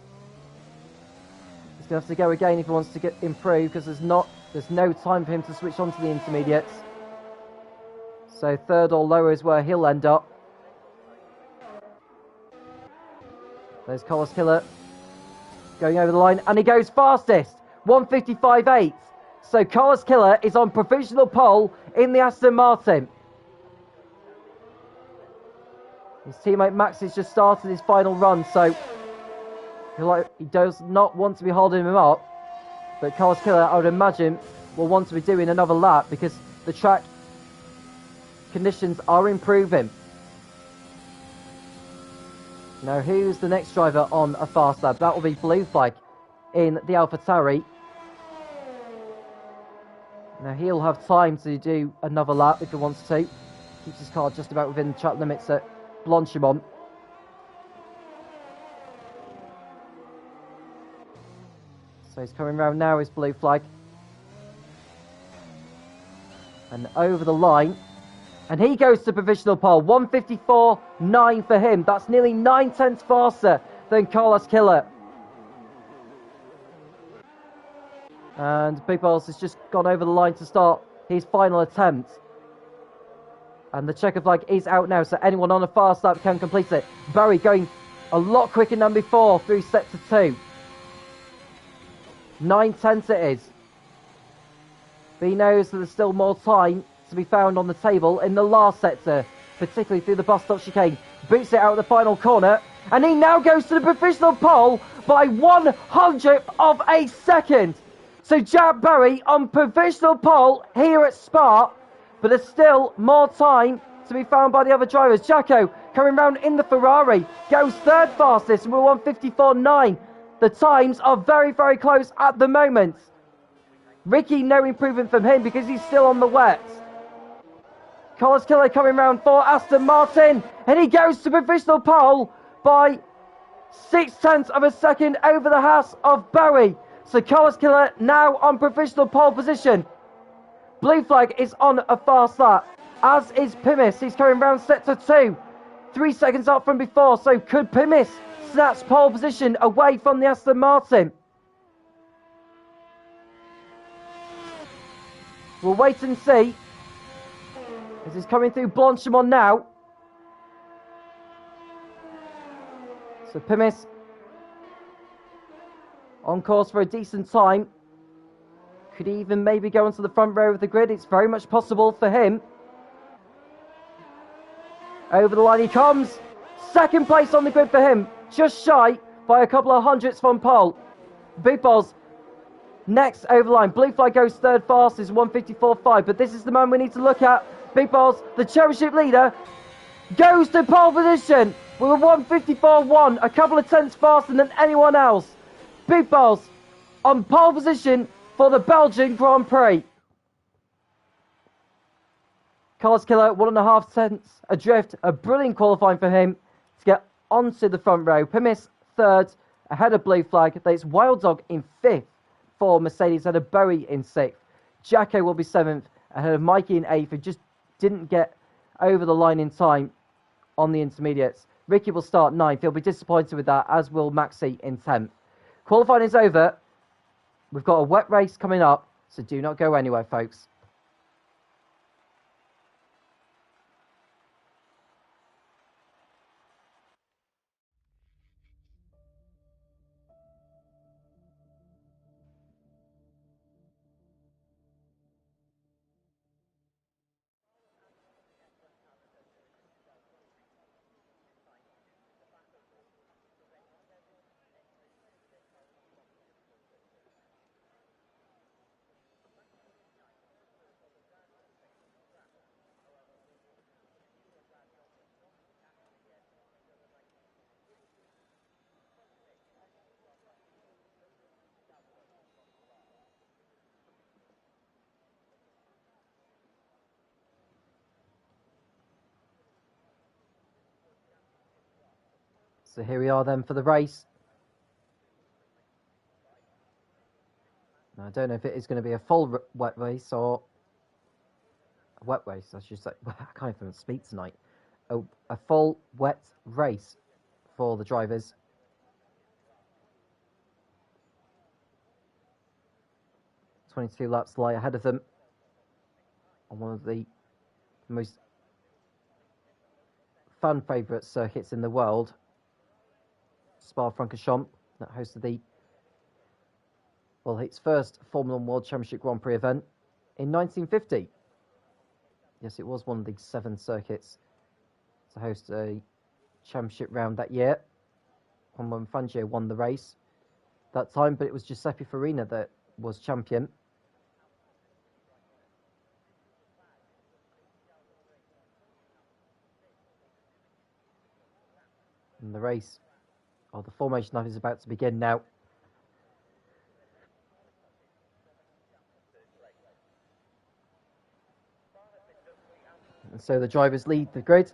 He's going to have to go again if he wants to get improved, because there's no time for him to switch on to the intermediates. So third or lower is where he'll end up. There's Collis Killer going over the line, and he goes fastest. 1:55.8. So Collis Killer is on provisional pole in the Aston Martin. His teammate Max has just started his final run, so he does not want to be holding him up. But Collis Killer, I would imagine, will want to be doing another lap because the track conditions are improving. Now, who's the next driver on a fast lap? That will be Blue Flag in the AlphaTauri. Now, he'll have time to do another lap if he wants to. Keeps his car just about within track limits at Blanchimont. So he's coming round now, is Blue Flag. And over the line. And he goes to provisional pole. 1:54.9 for him. That's nearly 9/10 faster than Carlos Killer. And Big Balls has just gone over the line to start his final attempt. And the checker flag is out now, so anyone on a fast lap can complete it. Berry going a lot quicker than before through sector 2. 9/10 it is. But he knows that there's still more time to be found on the table in the last sector, particularly through the bus stop chicane. Boots it out of the final corner, and he now goes to the provisional pole by 100th of a second. So Jack Berry on provisional pole here at Spa, but there's still more time to be found by the other drivers. Jacko coming round in the Ferrari, goes third fastest, and we're 1:54.9. The times are very, very close at the moment. Ricky, no improvement from him because he's still on the wet. Carlos Killer coming round for Aston Martin, and he goes to provisional pole by 0.6 of a second over the Haas of Bowie. So Carlos Killer now on provisional pole position. Blue flag is on a fast lap, as is Pimis. He's coming round sector 2, 3 seconds up from before. So could Pimis snatch pole position away from the Aston Martin? We'll wait and see. This is coming through Blanchimont now. So Pimis on course for a decent time. Could even maybe go onto the front row of the grid. It's very much possible for him. Over the line he comes. Second place on the grid for him. Just shy by a couple of hundredths from pole. Big Balls next over the line. Blue flag goes third fastest, 1:54.5. But this is the man we need to look at. Big Balls, the championship leader, goes to pole position with a 1:54.1. A couple of tenths faster than anyone else. Big Balls on pole position for the Belgian Grand Prix. Carlos Killer, 1.5 tenths adrift. A brilliant qualifying for him to get onto the front row. Pimis third, ahead of Blue Flag. There's Wild Dog in 5th for Mercedes, ahead of Bowie in 6th. Jacko will be 7th, ahead of Mikey in 8th, who just didn't get over the line in time on the intermediates. Ricky will start 9th. He'll be disappointed with that, as will Maxi in 10th. Qualifying is over. We've got a wet race coming up, so do not go anywhere, folks. So here we are then for the race. Now, I don't know if it is going to be a full wet race or a wet race, I should say. I can't even speak tonight. A full wet race for the drivers. .22 laps lie ahead of them on one of the most fan favourite circuits in the world, Spa-Francorchamps, that hosted its first Formula 1 World Championship Grand Prix event in 1950. Yes, it was one of the 7 circuits to host a championship round that year. When Fangio won the race that time, but it was Giuseppe Farina that was champion. And the race, the formation lap is about to begin now. And so the drivers lead the grid,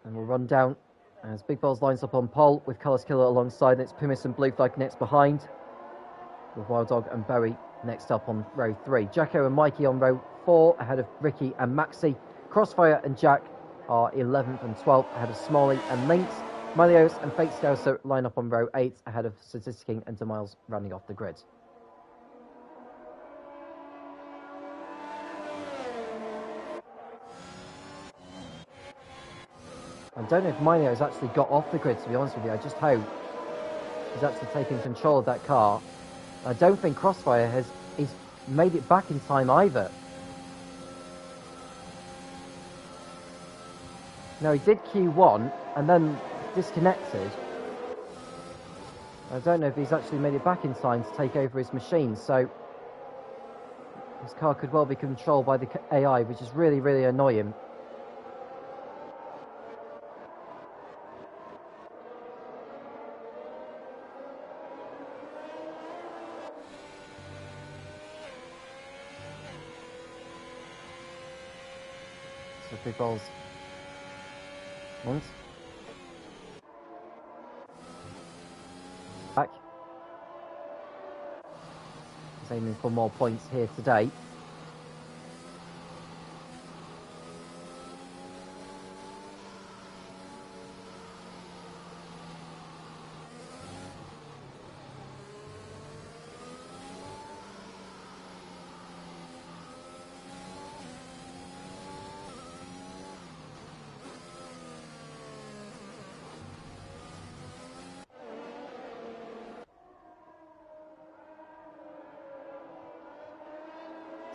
and we'll run down as Big Balls lines up on pole with Carlos Killer alongside. It's Pimis and Blue Flag next behind, with Wild Dog and Bowie next up on row 3. Jacko and Mikey on row 4 ahead of Ricky and Maxi. Crossfire and Jack are 11th and 12th ahead of Smalley and Lynx. Malios and Fate Scouser line up on row 8 ahead of Statistic King and DeMiles running off the grid. I don't know if Malios actually got off the grid, to be honest with you. I just hope he's actually taking control of that car. I don't think Crossfire is made it back in time either. No, he did Q1 and then disconnected. I don't know if he's actually made it back in time to take over his machine, so his car could well be controlled by the AI, which is really, really annoying. So big balls. Once. Back. He's aiming for more points here today.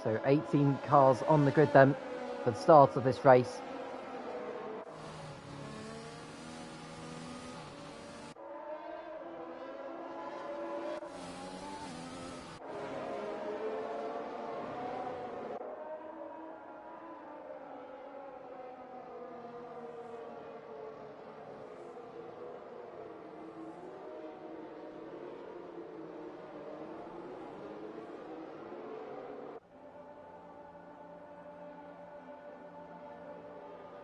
So 18 cars on the grid then for the start of this race.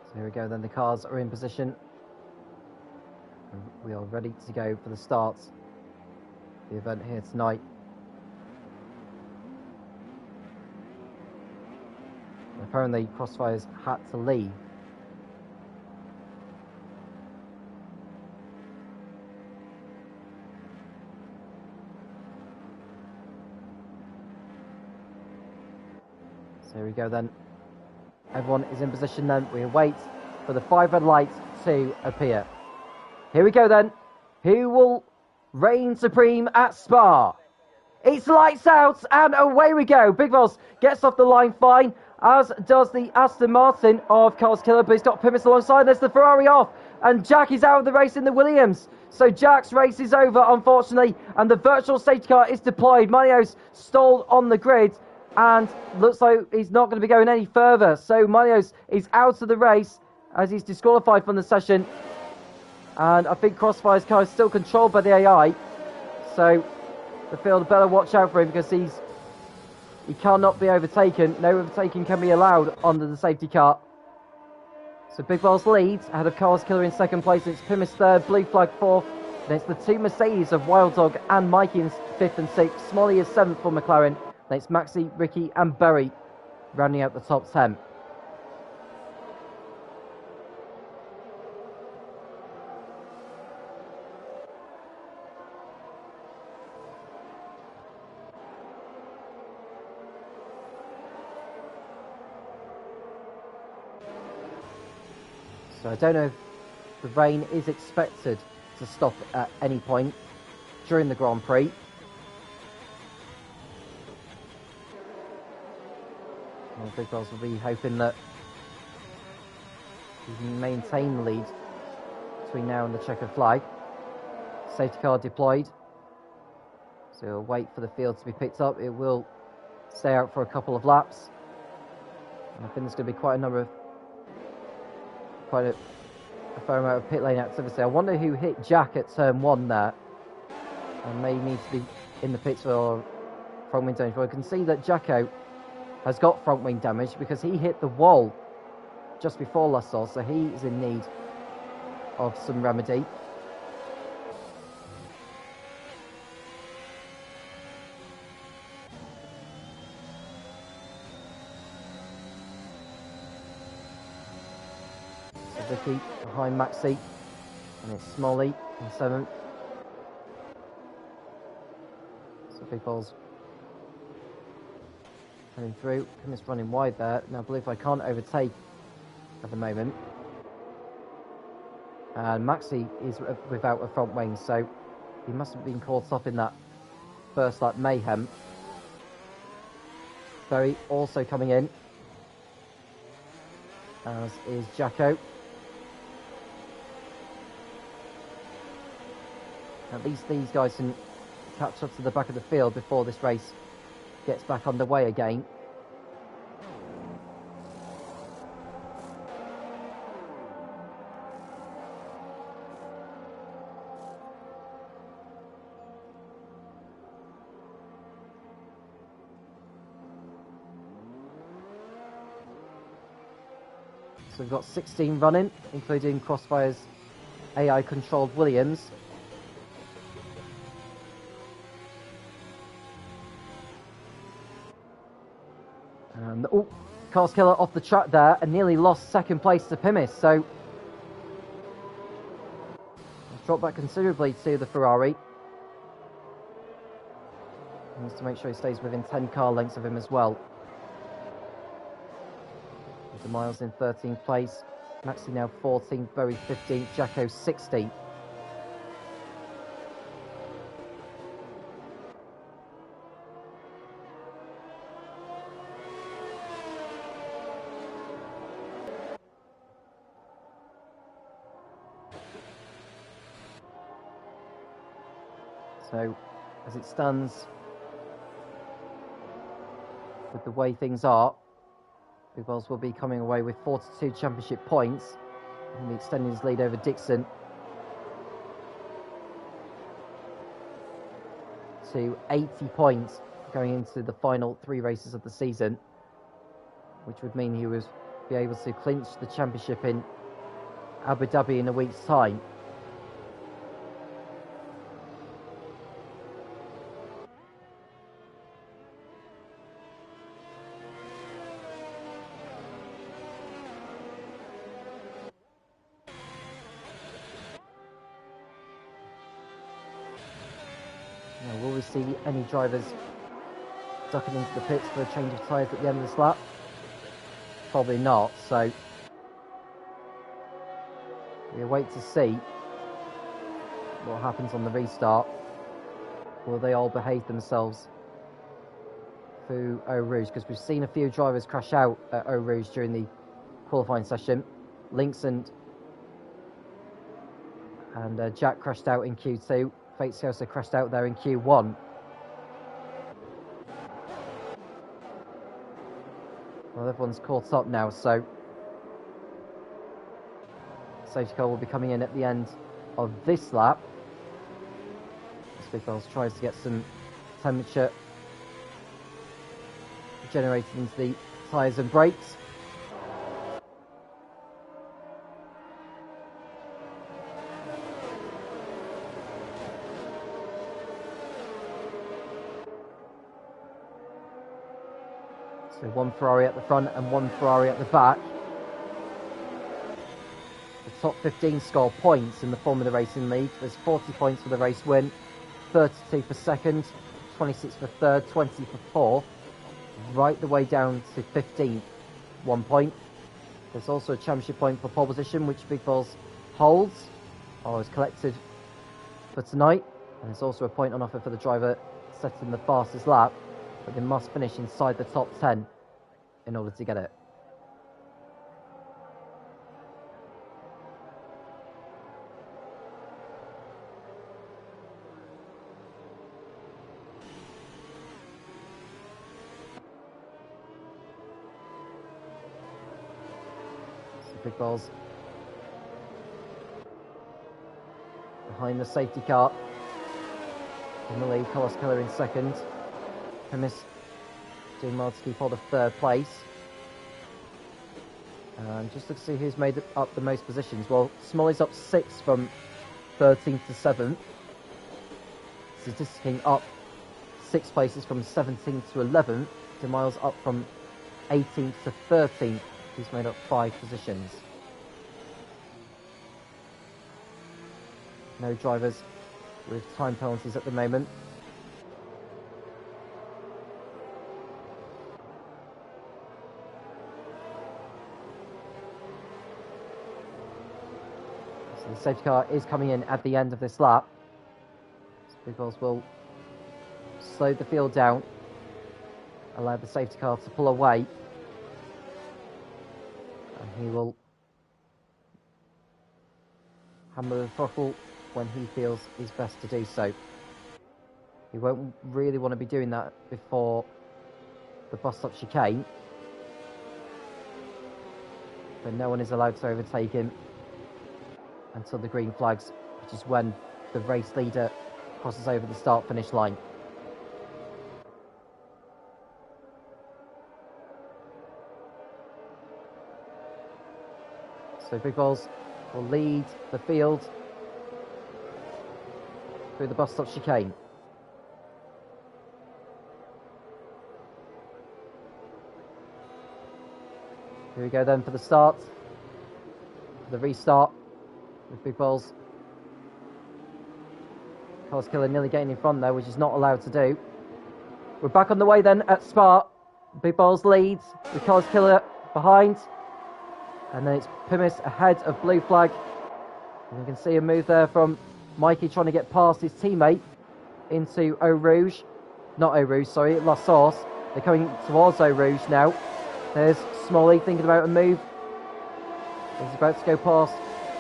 So here we go then, the cars are in position. And we are ready to go for the start of the event here tonight. Apparently Crossfire's had to leave. So here we go then. Everyone is in position then. We wait for the 5 red lights to appear. Here we go then. Who will reign supreme at Spa? It's lights out and away we go. Big Boss gets off the line fine, as does the Aston Martin of Carlos Killer, but he's got Pimis alongside. There's the Ferrari off, and Jack is out of the race in the Williams. So Jack's race is over, unfortunately, and the virtual safety car is deployed. Manios stalled on the grid, and looks like he's not going to be going any further. So Manios is out of the race as he's disqualified from the session. And I think Crossfire's car is still controlled by the AI. So the field better watch out for him, because he cannot be overtaken. No overtaking can be allowed under the safety car. So Big Balls leads ahead of Carlos Killer in second place. It's Pimis third, Blue Flag fourth. Then it's the two Mercedes of Wild Dog and Mikey in fifth and sixth. Smolly is seventh for McLaren. Then it's Maxi, Ricky and Berry rounding out the top 10. So I don't know if the rain is expected to stop at any point during the Grand Prix. Well, Big Balls will be hoping that he can maintain the lead between now and the checkered flag. Safety car deployed. So we'll wait for the field to be picked up. It will stay out for a couple of laps. And I think there's going to be quite a fair amount of pit lane activity. I wonder who hit Jack at turn 1 there, and may need to be in the pits for front wing damage. Well, I can see that Jacko has got front wing damage because he hit the wall just before Lassalle, so he is in need of some remedy. Vicky behind Maxi, and it's Smolly in 7th. So Big Balls coming through. Pimis running wide there. Now I believe I can't overtake at the moment. And Maxi is without a front wing, so he must have been caught up in that first lap mayhem. Berry also coming in, as is Jacko. At least these guys can catch up to the back of the field before this race gets back underway again. So we've got 16 running, including Crossfire's AI-controlled Williams. Oh, Carl's Killer off the track there and nearly lost second place to Pimis, so dropped back considerably to the Ferrari. He needs to make sure he stays within 10 car lengths of him as well. The Miles in 13th place, Maxi now 14th, Berry 15th, Jacko 16th. So, as it stands, with the way things are, Big Wells will be coming away with 42 championship points and extending his lead over Dixon to 80 points going into the final 3 races of the season, which would mean he would be able to clinch the championship in Abu Dhabi in a week's time. Now, will we see any drivers ducking into the pits for a change of tyres at the end of this lap? Probably not, so we'll wait to see what happens on the restart. Will they all behave themselves through Eau Rouge? Because we've seen a few drivers crash out at Eau Rouge during the qualifying session. Lynx and Jack crashed out in Q2. Fates also crashed out there in Q1. Well, everyone's caught up now, so safety car will be coming in at the end of this lap. Big Wells tries to get some temperature generated into the tyres and brakes. So one Ferrari at the front and one Ferrari at the back. The top 15 score points in the Formula Racing League. There's 40 points for the race win, 32 for second, 26 for third, 20 for fourth, right the way down to 15th, 1 point. There's also a championship point for pole position, which Big Balls holds, or is collected for tonight. And there's also a point on offer for the driver setting the fastest lap, but they must finish inside the top 10 in order to get it. So Big Balls behind the safety car. In the lead, Carlos Keller in second. Primus doing well to keep hold of third place. And just to see who's made up the most positions. Well, Smolly's up 6 from 13th to 7th. Statisticking up 6 places from 17th to 11th. DeMiles up from 18th to 13th. He's made up 5 positions. No drivers with time penalties at the moment. So the safety car is coming in at the end of this lap. So Big Balls will slow the field down allow the safety car to pull away. And he will hammer the throttle when he feels is best to do so. He won't really want to be doing that before the bus stop chicane. But no one is allowed to overtake him until the green flags, which is when the race leader crosses over the start-finish line. So Big Balls will lead the field through the bus stop chicane. Here we go then for the start, the restart with Big Balls. Carlos Killer nearly getting in front there, which is not allowed to do. We're back on the way then at Spa. Big Balls leads with Carlos Killer behind. And then it's Pimis ahead of Blue Flag. And you can see a move there from Mikey trying to get past his teammate into Eau Rouge. Not Eau Rouge, sorry, La Sauce. They're coming towards Eau Rouge now. There's Smalley thinking about a move. He's about to go past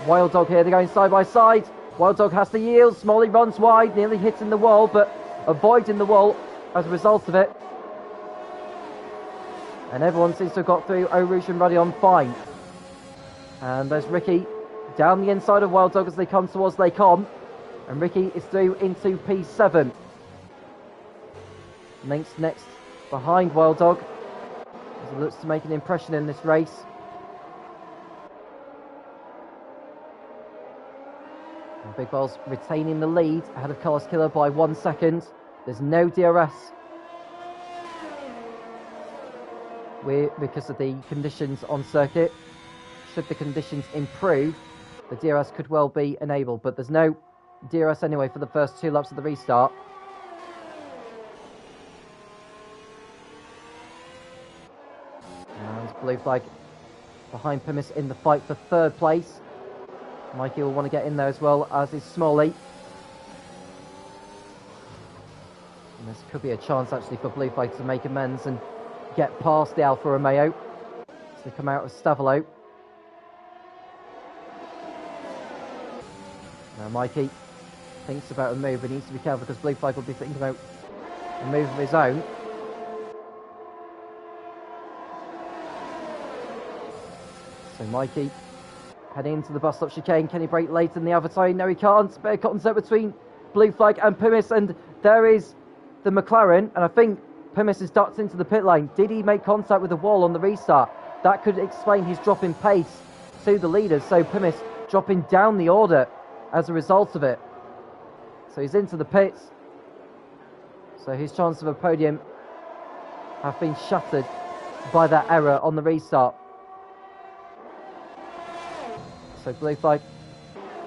Wild Dog here. They're going side by side. Wild Dog has to yield. Smalley runs wide, nearly hitting the wall, but avoiding the wall as a result of it. And everyone seems to have got through Eau Rouge and Ruddy on fine. And there's Ricky down the inside of Wild Dog as they come towards Lake On. And Ricky is through into P7. Link's next behind Wild Dog as he looks to make an impression in this race. And Big Balls retaining the lead ahead of Carlos Killer by 1 second. There's no DRS because of the conditions on circuit. Should the conditions improve, the DRS could well be enabled, but there's no DRS anyway for the first 2 laps of the restart. And Blue Flag behind Pimis in the fight for 3rd place. Mikey will want to get in there as well, as is Smalley. And this could be a chance actually for Blue Flag to make amends and get past the Alfa Romeo as they come out of Stavolo. Now Mikey thinks about a move, but needs to be careful because Blue Flag will be thinking about a move of his own. So Mikey heading into the bus stop chicane. Can he brake late in the Avatar? No, he can't. Bit of contact between Blue Flag and Pimis, and there is the McLaren, and I think Pimis has ducked into the pit lane. Did he make contact with the wall on the restart? That could explain his drop in pace to the leaders, so Pimis dropping down the order as a result of it. So he's into the pits. So his chance of a podium have been shattered by that error on the restart. So Blue Flag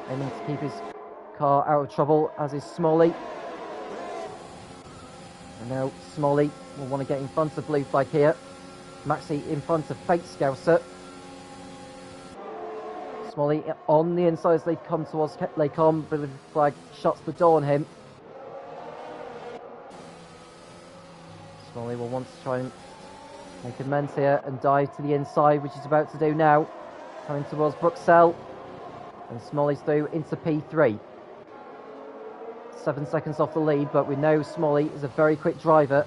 aiming to keep his car out of trouble, as is Smalley. And now Smalley will want to get in front of Blue Flag here. Maxi in front of Fate Scouser. Smalley on the inside as they come towards Lake On. Blue Flag shuts the door on him. Smalley will want to try and make amends here and dive to the inside, which he's about to do now. Coming towards Bruxelles. And Smalley's through into P3. 7 seconds off the lead, but we know Smalley is a very quick driver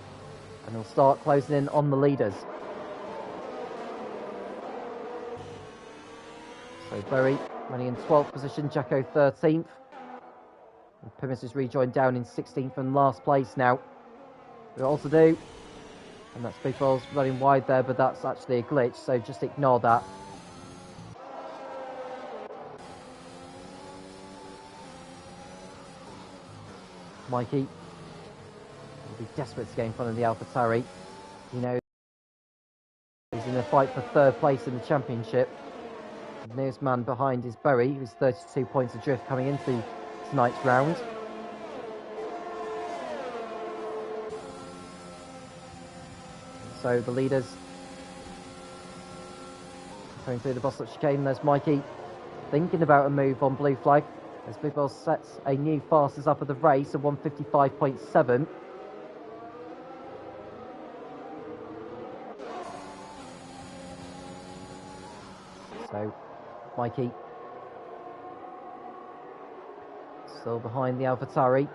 and he'll start closing in on the leaders. So Berry running in 12th position, Jacko 13th. And Pimis is rejoined down in 16th and last place now. We're all to do, and that's Big Balls running wide there, but that's actually a glitch, so just ignore that. Mikey will be desperate to get in front of the AlphaTauri. He knows he's in a fight for 3rd place in the championship. The nearest man behind is Berry, who's 32 points adrift coming into tonight's round. So the leaders going through the bus stop chicane. There's Mikey thinking about a move on Blue Flag as Big Balls sets a new fastest up of the race of 155.7. So Mikey still behind the AlphaTauri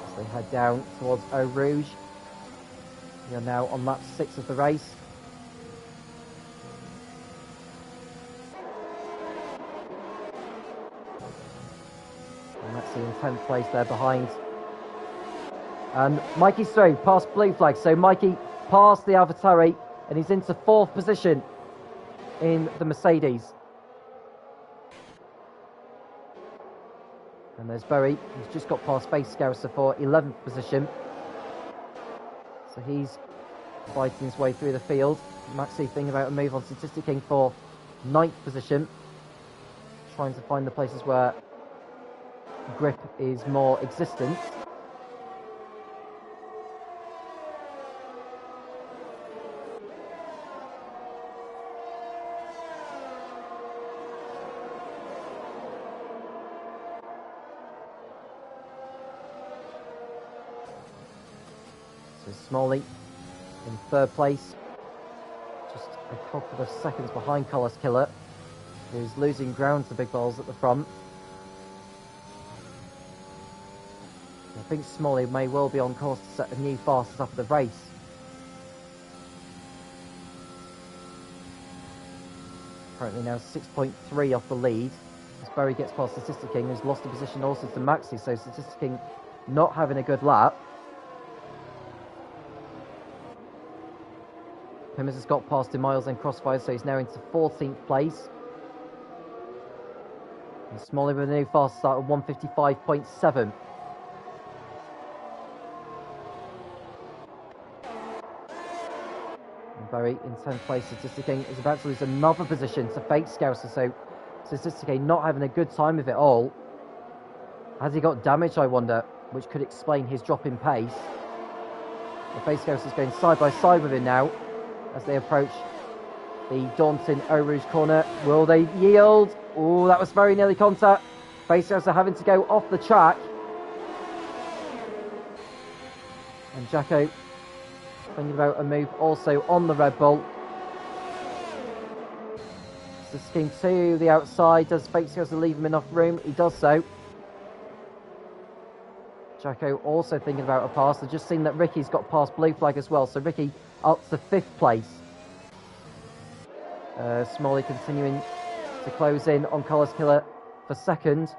as they head down towards Eau Rouge. We are now on lap 6 of the race. And let's see in 10th place there behind. And Mikey's through, past blue flag. So Mikey passed the AlphaTauri and he's into 4th position in the Mercedes. And there's Berry, who's just got past Space Scouser for 11th position. So he's fighting his way through the field. Maxi thinking about a move on Statistic King for 9th position. Trying to find the places where grip is more existent. So Smalley in 3rd place, just a couple of seconds behind Collis Killer, who's losing ground to Big Balls at the front. I think Smalley may well be on course to set a new fastest after the race. Currently now 6.3 off the lead. As Berry gets past Statistic King, who's lost a position also to Maxi, so Statistic King not having a good lap. Pimmers has got past him miles and Crossfire, so he's now into 14th place. And Smalley with a new fast start of 155.7. Berry in 10th place. Statistic King is about to lose another position to Fake Scouser, so Statistic King not having a good time with it all. Has he got damage, I wonder, which could explain his drop in pace. The Fake Scouser is going side by side with him now as they approach the daunting Eau Rouge corner. Will they yield? Oh, that was very nearly contact. Fake Scouser having to go off the track. And Jacko thinking about a move also on the Red Bull. So scheme to the outside. Does Fake Scouser leave him enough room? He does so. Jacko also thinking about a pass. I've just seen that Ricky's got past blue flag as well. So Ricky up to 5th place. Smalley continuing to close in on Collis Killer for 2nd.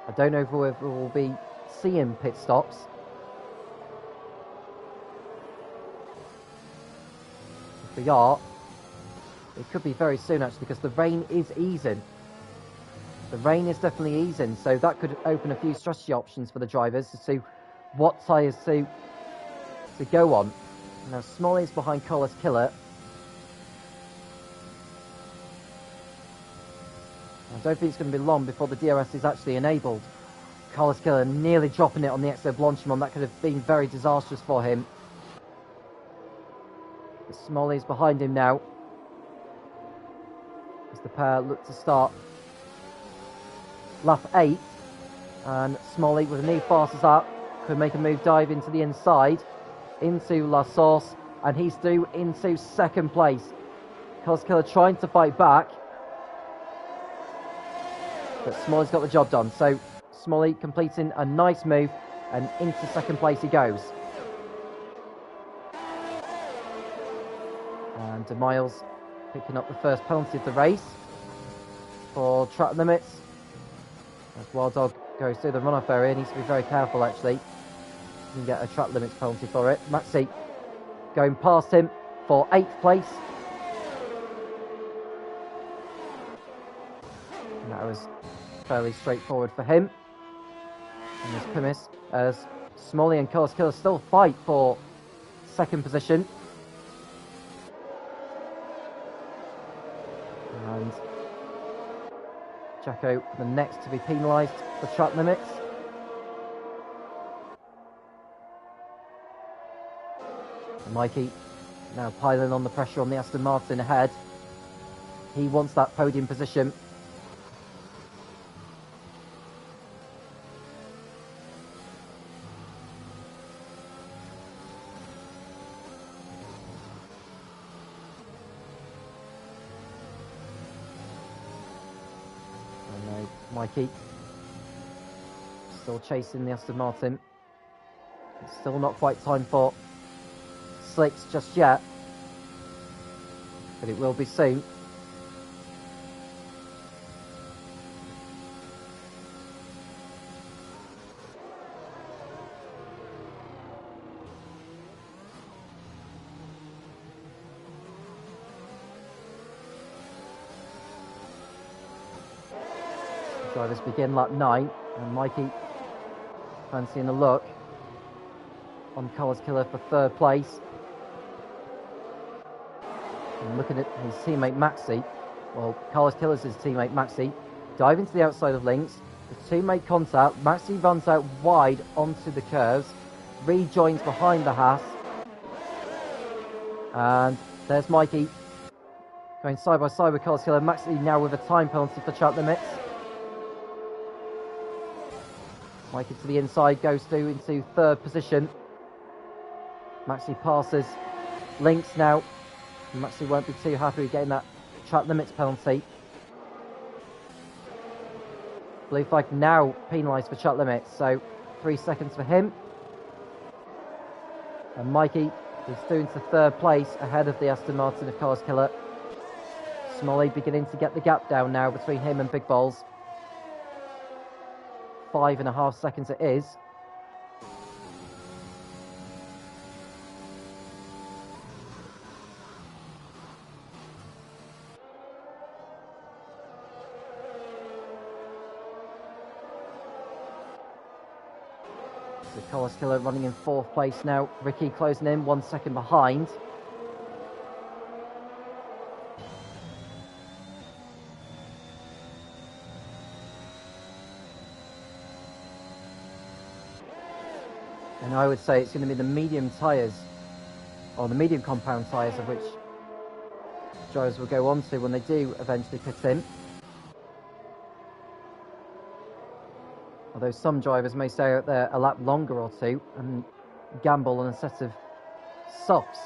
I don't know if we will be seeing pit stops. If we are, it could be very soon actually, because the rain is easing. The rain is definitely easing, so that could open a few strategy options for the drivers as to what tyres to go on. Now Smalley's behind Collis Killer. I don't think it's going to be long before the DRS is actually enabled. Collis Killer nearly dropping it on the Exo Blanchimont. That could have been very disastrous for him. But Smalley's behind him now as the pair look to start lap 8. And Smalley with a new fastest up could make a move dive into the inside into La Source, and he's through into 2nd place. Collis Killer trying to fight back, but Smalley's got the job done. So Smalley completing a nice move, and into 2nd place he goes. And De Miles picking up the first penalty of the race for track limits. As Wild Dog goes through the runoff area, needs to be very careful actually. He can get a track limits penalty for it. Maxi going past him for 8th place. And that was fairly straightforward for him. And there's Pimis as Smalley and Collis Killer still fight for 2nd position. And Jacko the next to be penalised for track limits. And Mikey now piling on the pressure on the Aston Martin ahead. He wants that podium position. Mikey still chasing the Aston Martin. It's still not quite time for slicks just yet, but it will be soon. Drivers begin lap 9, and Mikey fancying a look on Carlos Killer for third place. And looking at his teammate Maxi, well, Carlos Killer's his teammate Maxi, diving to the outside of links. The two make contact. Maxi runs out wide onto the curves, rejoins behind the Haas, and there's Mikey going side by side with Carlos Killer. Maxi now with a time penalty for track limits. Mikey to the inside, goes through into third position. Maxi passes links now. Maxi won't be too happy with getting that track limits penalty. Blue flag now penalised for track limits, so 3 seconds for him. And Mikey is through into third place ahead of the Aston Martin of Carlos Killer. Smalley beginning to get the gap down now between him and Big Balls. 5.5 seconds it is. So Carlos Killer running in fourth place now. Ricky closing in 1 second behind. And I would say it's going to be the medium tyres, or the medium compound tyres, of which drivers will go on to when they do eventually pit in. Although some drivers may stay out there a lap longer or two and gamble on a set of softs,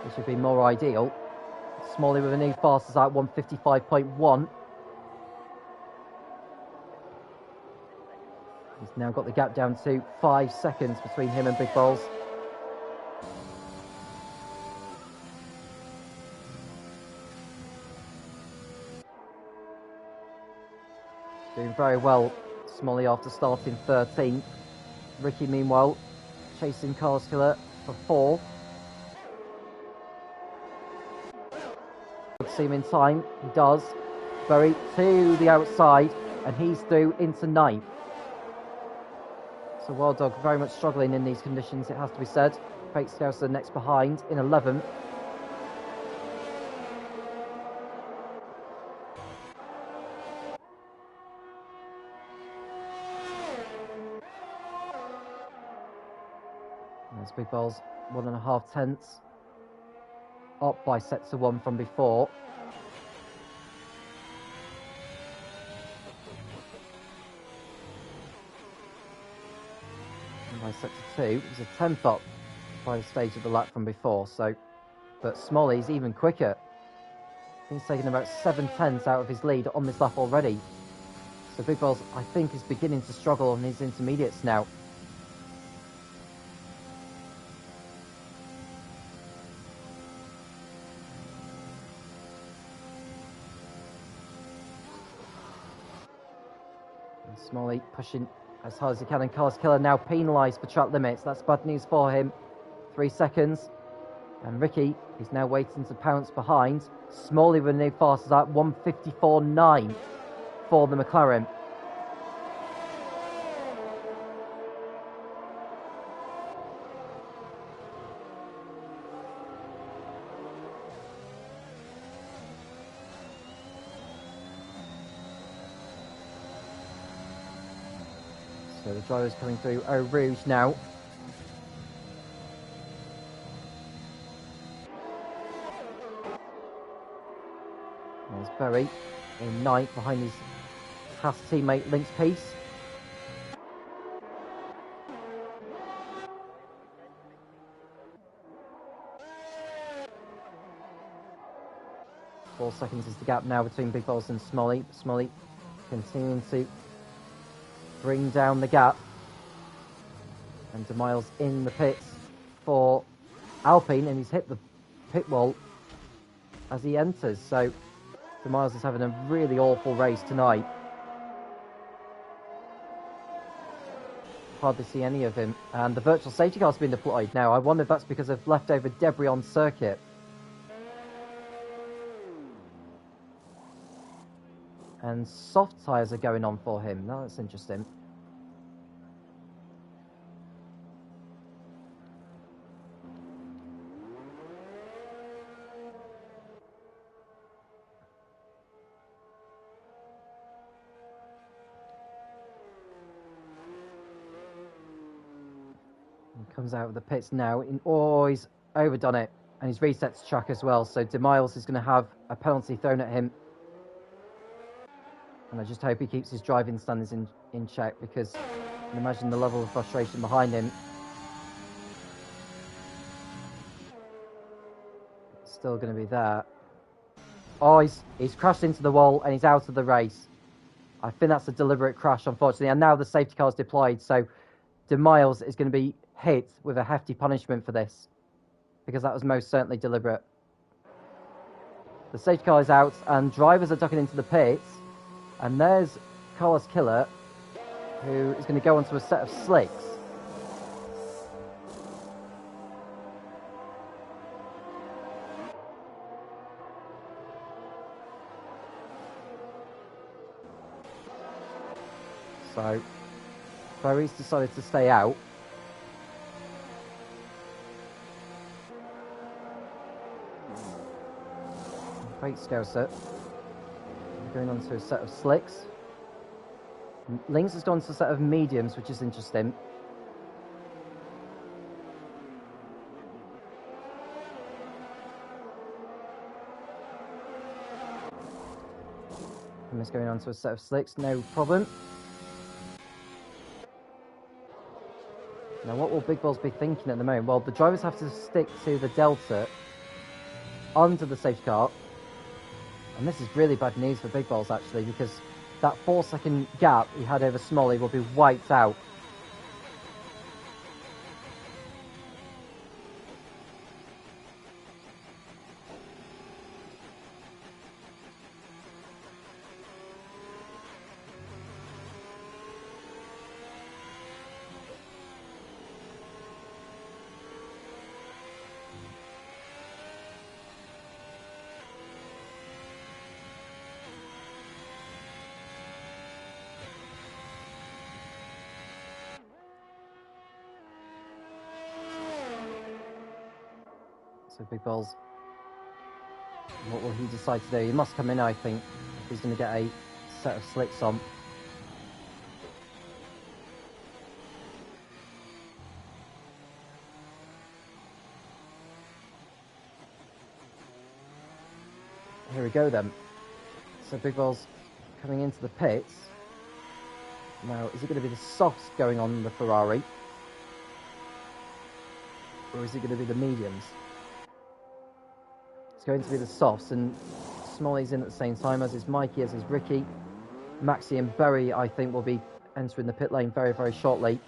which would be more ideal. Smalley with a new fastest at 155.1. He's now got the gap down to 5 seconds between him and Big Balls. Doing very well, Smalley, after starting 13th. Ricky, meanwhile, chasing Carlos Killer for 4th. See him in time. He does. Very to the outside, and he's through into 9th. So Wild Dog very much struggling in these conditions, it has to be said. Fake Scouser next behind in 11th. There's Big Balls, 1.5 tenths. Up by sets of 1 from before. By set of 2, it was a tenth up by the stage of the lap from before. So, but Smalley's even quicker. He's taken about 7 tenths out of his lead on this lap already. So Big Balls, I think, is beginning to struggle on his intermediates now. And Smalley pushing as hard as he can, and Carlos Killer now penalised for track limits. That's bad news for him. 3 seconds. And Ricky is now waiting to pounce behind. Smalley with a new fastest at 154.9 for the McLaren. So the driver's coming through Eau Rouge now. There's Berry in 9th behind his Haas teammate Lynx Peace. Four seconds is the gap now between Big Balls and Smalley. Smalley continuing to bring down the gap. And De Miles in the pits for Alpine, and he's hit the pit wall as he enters. So De Miles is having a really awful race tonight. Hardly see any of him. And the virtual safety car's been deployed now. I wonder if that's because of leftover debris on circuit. And soft tyres are going on for him. Now that's interesting. He comes out of the pits now. Oh, he's overdone it. And he's reset the track as well. So De Miles is going to have a penalty thrown at him. And I just hope he keeps his driving standards in check, because I can imagine the level of frustration behind him. It's still going to be there. Oh, he's crashed into the wall and he's out of the race. I think that's a deliberate crash, unfortunately. And now the safety car's deployed, so De Miles is going to be hit with a hefty punishment for this, because that was most certainly deliberate. The safety car is out and drivers are ducking into the pits. And there's Carlos Killer, who is going to go onto a set of slicks. So, Ferry's decided to stay out. Great Scouser. Going on to a set of slicks. Links has gone to a set of mediums, which is interesting. And he's going on to a set of slicks, no problem. Now, what will Big Balls be thinking at the moment? Well, the drivers have to stick to the delta under the safety car. And this is really bad news for Big Balls, actually, because that 4-second gap he had over Smalley will be wiped out. So Big Balls, what will he decide to do? He must come in, I think, if he's going to get a set of slicks on. Here we go then. So Big Balls coming into the pits. Now, is it going to be the softs going on the Ferrari? Or is it going to be the mediums? It's going to be the softs, and Smalley's in at the same time, as is Mikey, as is Ricky. Maxi and Berry, I think, will be entering the pit lane very, very shortly.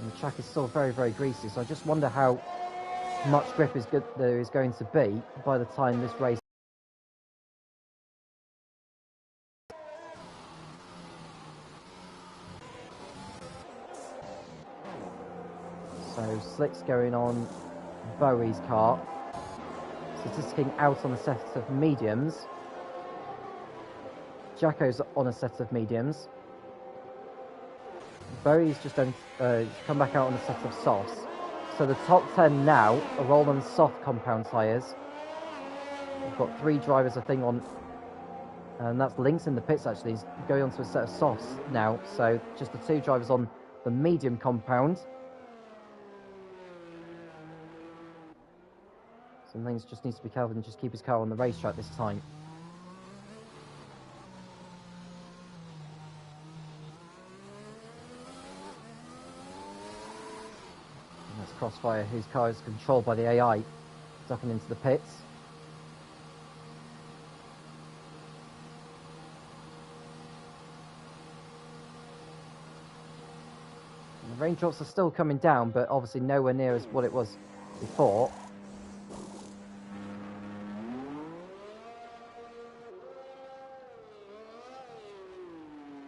And the track is still very, very greasy, so I just wonder how much grip there is going to be by the time this race. So slicks going on Bowie's car. Statisticking out on a set of mediums. Jacko's on a set of mediums. Bowie's just come back out on a set of softs. So the top 10 now are all on soft compound tyres. We've got 3 drivers, I think, on, and that's Links in the pits actually. He's going on to a set of softs now. So just the 2 drivers on the medium compound. Some things just needs to be careful and just keep his car on the racetrack this time. And that's Crossfire, whose car is controlled by the AI, ducking into the pits. And the raindrops are still coming down, but obviously nowhere near as what it was before.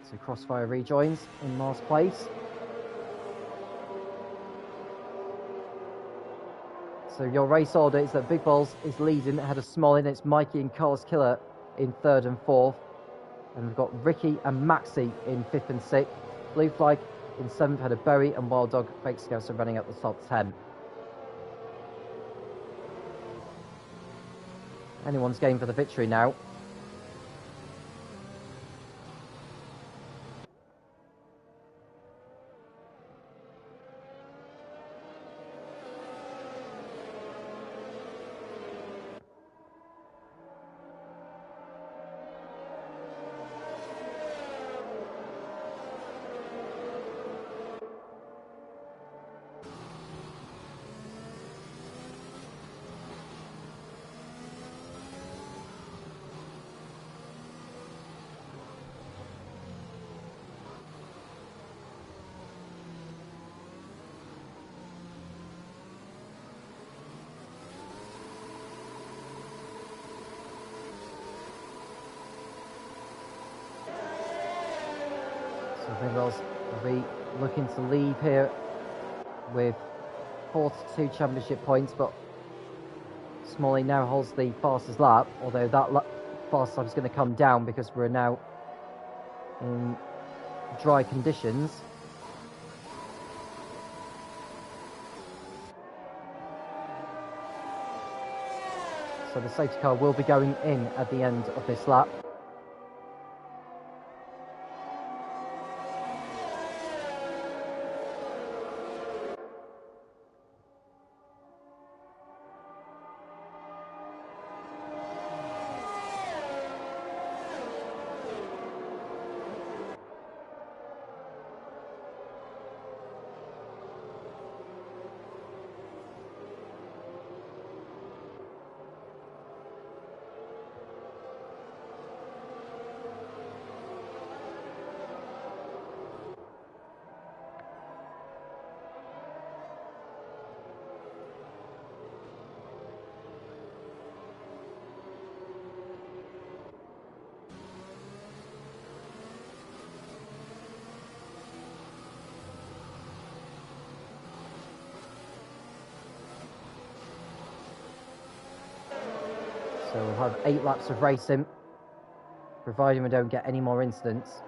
So Crossfire rejoins in last place. So your race order is that Big Balls is leading ahead of Smolly, and it's Mikey and Carlos Killer in 3rd and 4th. And we've got Ricky and Maxi in 5th and 6th. Blue Flag in 7th ahead of Berry, and Wild Dog Fake Scouts are running up the top 10. Anyone's game for the victory now. So Big Balls will be looking to leave here with 42 championship points, but Smolly now holds the fastest lap, although that fast lap is going to come down because we're now in dry conditions. So the safety car will be going in at the end of this lap. So we'll have 8 laps of racing, providing we don't get any more incidents.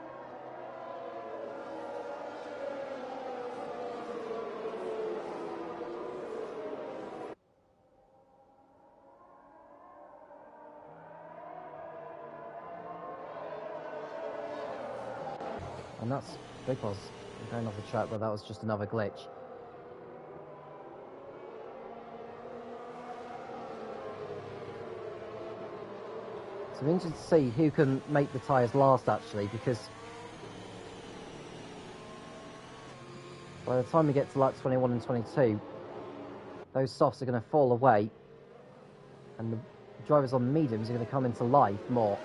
And that's Big Balls going off the track, but that was just another glitch. So I'm interested to see who can make the tyres last, actually, because by the time we get to lap 21 and 22, those softs are going to fall away, and the drivers on the mediums are going to come into life more.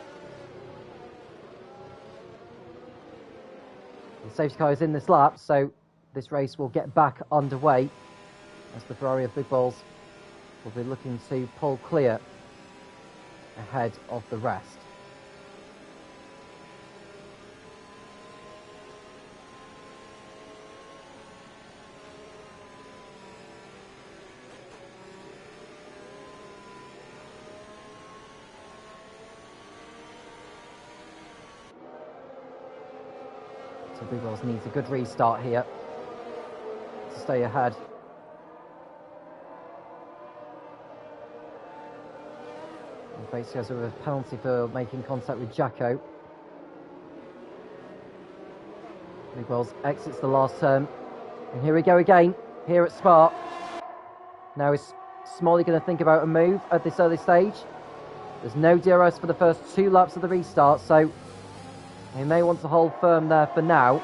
The safety car is in this lap, so this race will get back underway as the Ferrari of Big Balls will be looking to pull clear ahead of the rest. So Big Balls needs a good restart here to stay ahead. Basically has a penalty for making contact with Jacko. Big Balls exits the last turn. And here we go again, here at Spa. Now is Smolly going to think about a move at this early stage? There's no DRS for the first 2 laps of the restart, so he may want to hold firm there for now.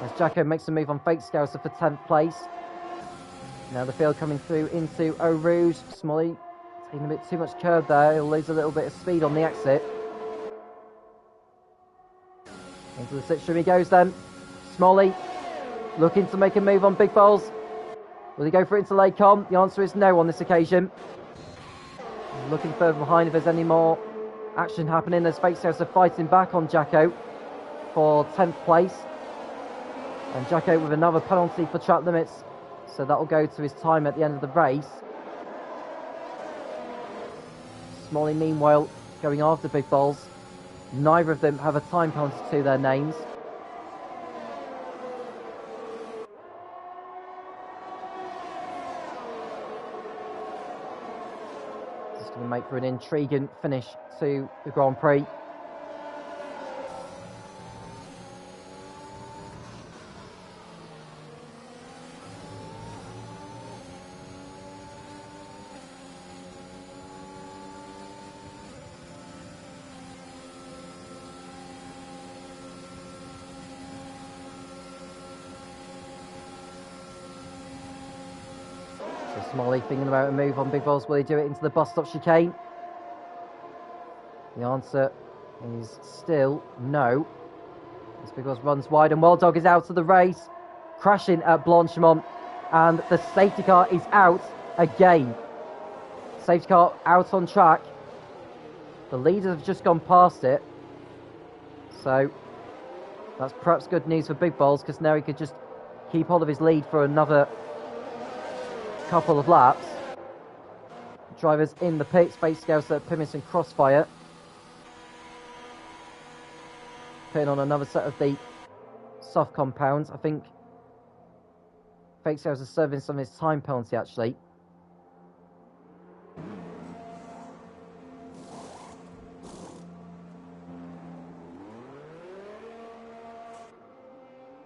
As Jacko makes a move on Fake Scouser for 10th place. Now the field coming through into Eau Rouge. Smolly taking a bit too much curve there. He'll lose a little bit of speed on the exit. Into the slipstream he goes then. Smolly looking to make a move on Big Balls. Will he go for it into Lacom? The answer is no on this occasion. Looking further behind if there's any more action happening. There's Fake House fighting back on Jacko for 10th place. And Jacko with another penalty for track limits. So that'll go to his time at the end of the race. Smolly meanwhile going after Big Balls. Neither of them have a time penalty to their names. This is going to make for an intriguing finish to the Grand Prix. Smolly thinking about a move on Big Balls. Will he do it into the bus stop chicane? The answer is still no. As Big Balls runs wide and Wild Dog is out of the race, crashing at Blanchimont, and the safety car is out again. Safety car out on track. The leaders have just gone past it, so that's perhaps good news for Big Balls, because now he could just keep hold of his lead for another couple of laps. Drivers in the pits, Face Scouts at Plymouth and Crossfire. Putting on another set of the soft compounds. I think Fake Scouts are serving some of his time penalty actually.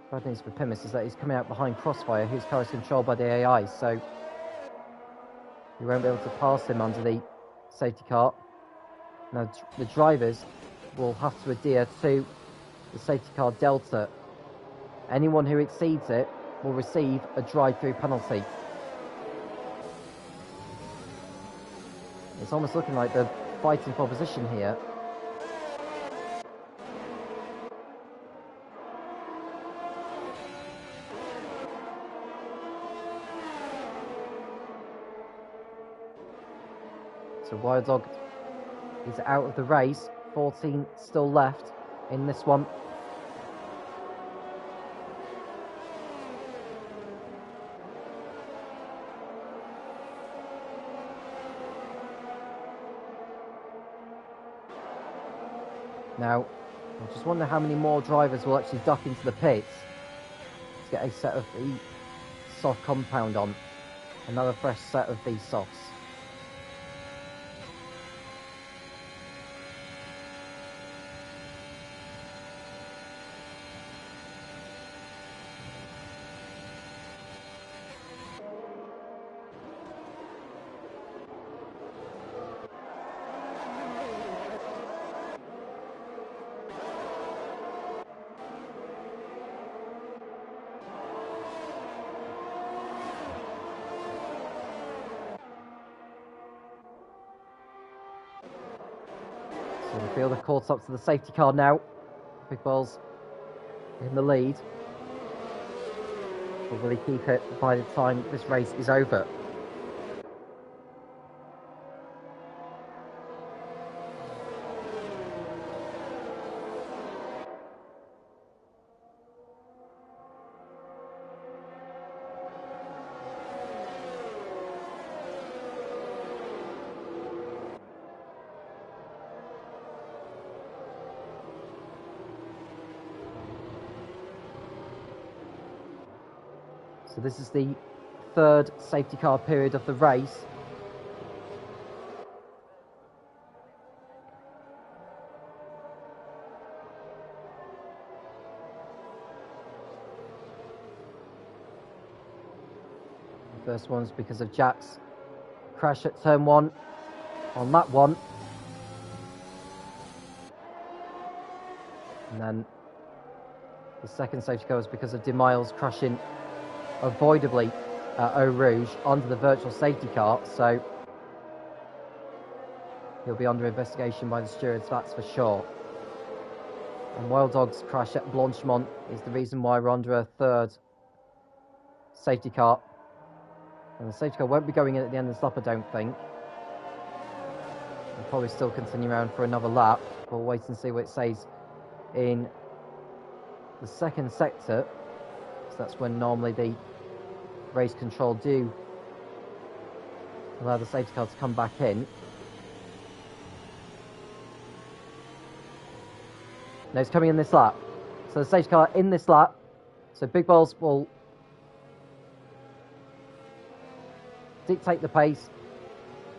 Bad news for Plymouth is that he's coming out behind Crossfire, whose car is controlled by the AI, so we won't be able to pass him under the safety car. Now the drivers will have to adhere to the safety car delta. Anyone who exceeds it will receive a drive-through penalty. It's almost looking like they're fighting for position here. So Wild Dog is out of the race. 14 still left in this one. Now, I just wonder how many more drivers will actually duck into the pits to get a set of the soft compound on. Another fresh set of these softs. So the field are caught up to the safety car now. Big Balls in the lead. But will he keep it by the time this race is over? So this is the third safety car period of the race. The first one's because of Jack's crash at turn 1 on lap 1. And then the second safety car was because of DeMiles crashing avoidably Eau Rouge onto the virtual safety car, so he'll be under investigation by the stewards, that's for sure. And Wild Dog's crash at Blanchemont is the reason why we're under a third safety car. And the safety car won't be going in at the end of the stop, I don't think. We'll probably still continue around for another lap. We'll wait and see what it says in the second sector. So that's when normally the race control do allow the safety car to come back in. No, it's coming in this lap. So the safety car in this lap. So Big Balls will dictate the pace.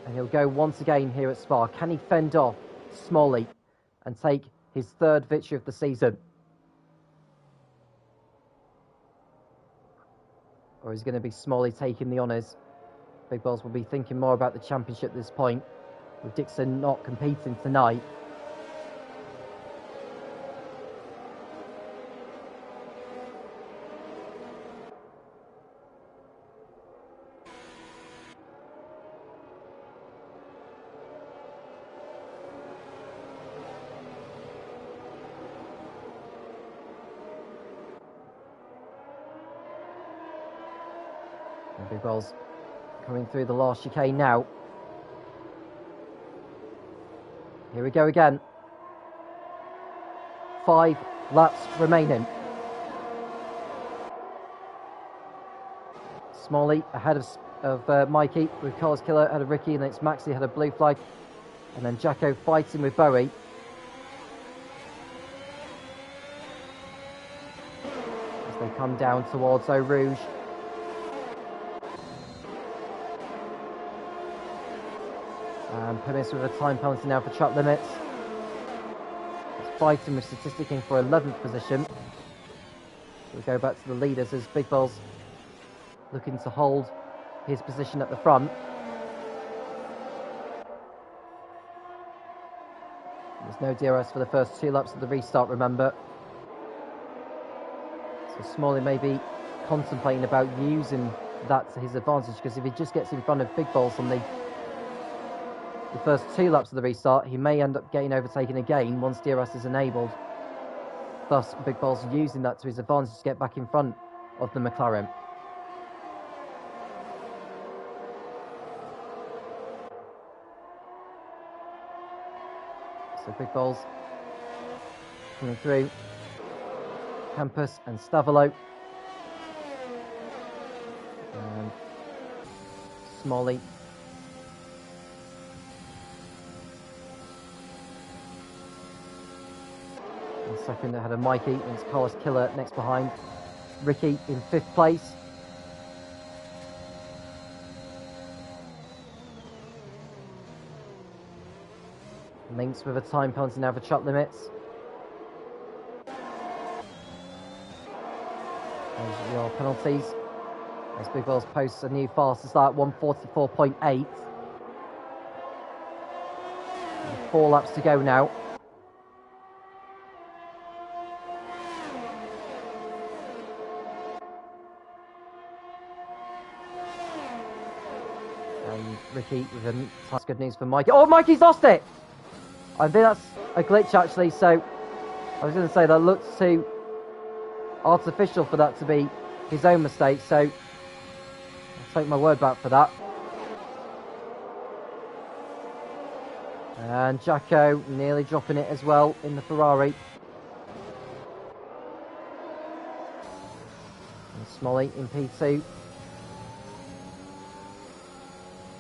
And he'll go once again here at Spa. Can he fend off Smalley and take his third victory of the season? Or is it going to be Smalley taking the honours? Big Balls will be thinking more about the championship at this point, with Dixon not competing tonight. And Big Balls coming through the last chicane now. Here we go again. 5 laps remaining. Smalley ahead of Mikey, with Carlos Killer ahead of Ricky, and then it's Maxi ahead of Blue Flag, and then Jacko fighting with Bowie. As they come down towards Eau Rouge. And Pumis with a time penalty now for track limits. It's fighting with Statisticking for 11th position. We'll go back to the leaders as Big Balls looking to hold his position at the front. There's no DRS for the first 2 laps of the restart, remember. So Smalley may be contemplating about using that to his advantage, because if he just gets in front of Big Balls on the first 2 laps of the restart, he may end up getting overtaken again once DRS is enabled. Thus, Big Balls using that to his advantage to get back in front of the McLaren. So Big Balls coming through. Campus and Stavolo. And Smalley. And second ahead of Mikey, and it's Carlos Killer next behind. Ricky in 5th place. Links with a time penalty now for track limits. There's your penalties. As Big Balls posts a new fastest start, 1:44.8. 4 laps to go now. And Ricky with that's good news for Mikey. Oh, Mikey's lost it! I think that's a glitch actually, so I was going to say that looks too artificial for that to be his own mistake, so I'll take my word back for that. And Jacko nearly dropping it as well in the Ferrari. And Smalley in P2.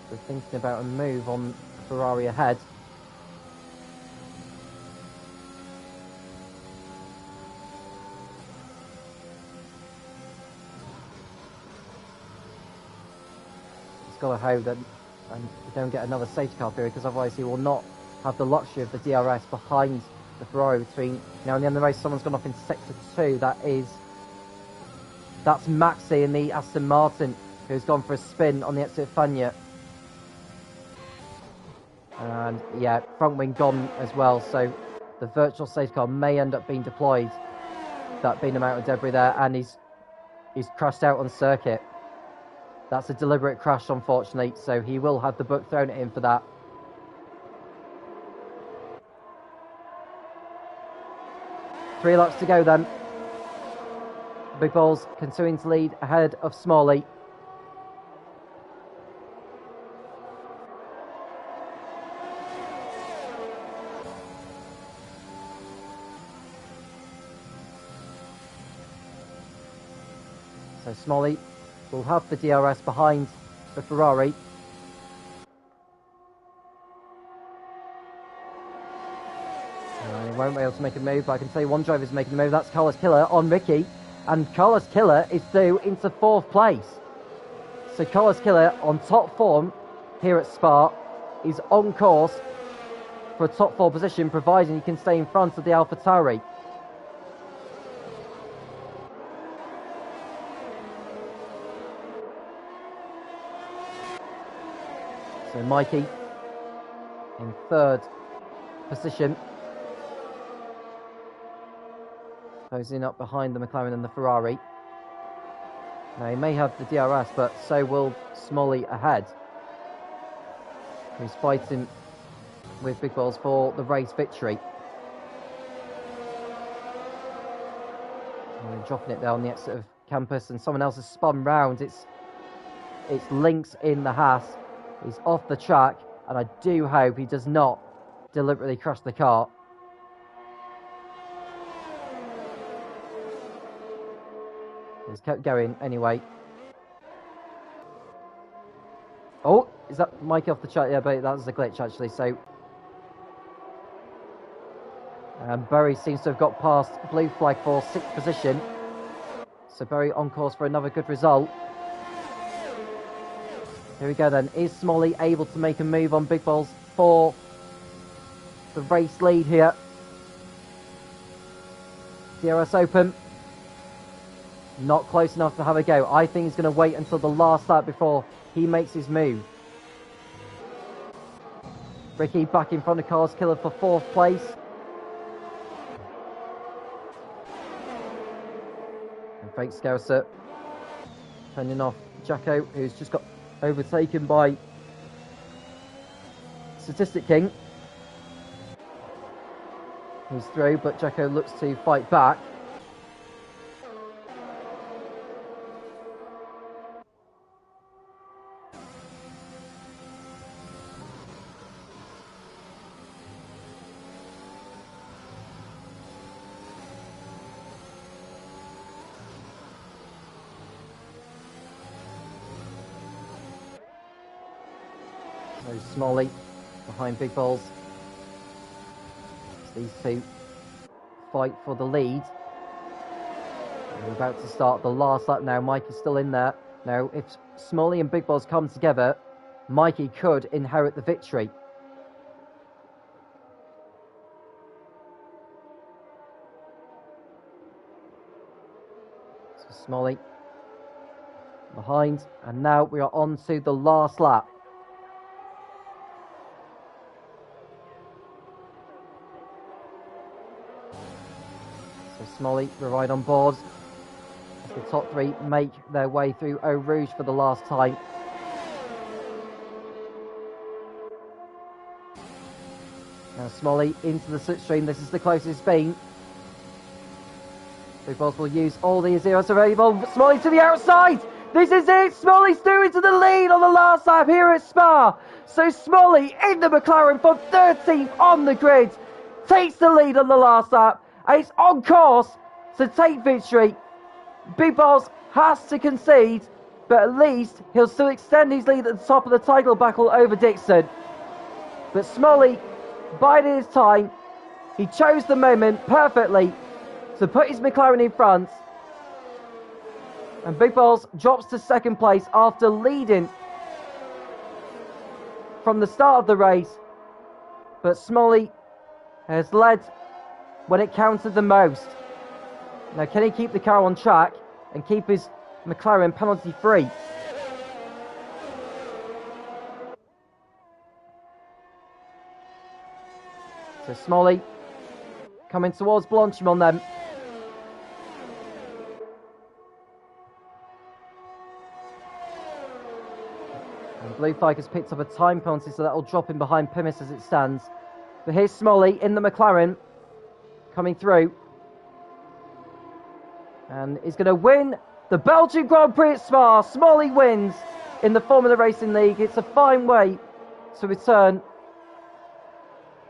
We're thinking about a move on Ferrari ahead. Got to hope that we don't get another safety car period, because otherwise he will not have the luxury of the DRS behind the Ferrari between now and the end of the race. Someone's gone off into sector 2. That's Maxi in the Aston Martin, who's gone for a spin on the exit Fania. And yeah, front wing gone as well, so the virtual safety car may end up being deployed. That being amount of debris there, and he's crashed out on circuit. That's a deliberate crash, unfortunately, so he will have the book thrown at him for that. Three laps to go then. Big Balls continuing to lead ahead of Smalley. So Smalley will have the DRS behind the Ferrari. He won't be able to make a move, but I can tell you one driver is making a move. That's Carlos Killer on Ricky. And Carlos Killer is through into 4th place. So Carlos Killer on top form here at Spa is on course for a top 4 position, providing he can stay in front of the AlphaTauri. So Mikey in 3rd position, closing up behind the McLaren and the Ferrari. Now he may have the DRS, but so will Smalley ahead, who's fighting with Big Balls for the race victory. And dropping it there on the exit of campus, and someone else has spun round. It's Lynx in the Haas. He's off the track, and I do hope he does not deliberately crash the car. He's kept going anyway. Oh, is that Mikey off the track? Yeah, but that was a glitch actually. So Bury seems to have got past blue flag for 6th position. So Bury on course for another good result. Here we go then. Is Smalley able to make a move on Big Balls for the race lead here? DRS open. Not close enough to have a go. I think he's going to wait until the last lap before he makes his move. Ricky back in front of Carlos Killer for 4th place. And Frank Scouser turning off Jacko, who's just got overtaken by Statistic King. He's through, but Jacko looks to fight back. So Smalley behind Big Balls. These two fight for the lead. We're about to start the last lap now. Mike is still in there. Now, if Smalley and Big Balls come together, Mikey could inherit the victory. So Smalley behind, and now we are on to the last lap. So Smalley will ride on board as the top 3 make their way through Eau Rouge for the last time. Now Smalley into the slipstream. This is the closest it's been. Big Balls will use all the zeros available. Smalley to the outside. This is it. Smalley's through into the lead on the last lap here at Spa. So Smalley in the McLaren for 13th on the grid. Takes the lead on the last lap. And it's on course to take victory. Big Balls has to concede, but at least he'll still extend his lead at the top of the title battle over Dixon. But Smalley bided his time. He chose the moment perfectly to put his McLaren in front. And Big Balls drops to 2nd place after leading from the start of the race. But Smalley has led when it counted the most. Now, can he keep the car on track and keep his McLaren penalty free? So Smalley coming towards Blanchimont then. Blue flag has picked up a time penalty, so that will drop him behind Pimis as it stands. But here's Smolly in the McLaren, coming through. And he's going to win the Belgian Grand Prix at Spa. Smolly wins in the Formula Racing League. It's a fine way to return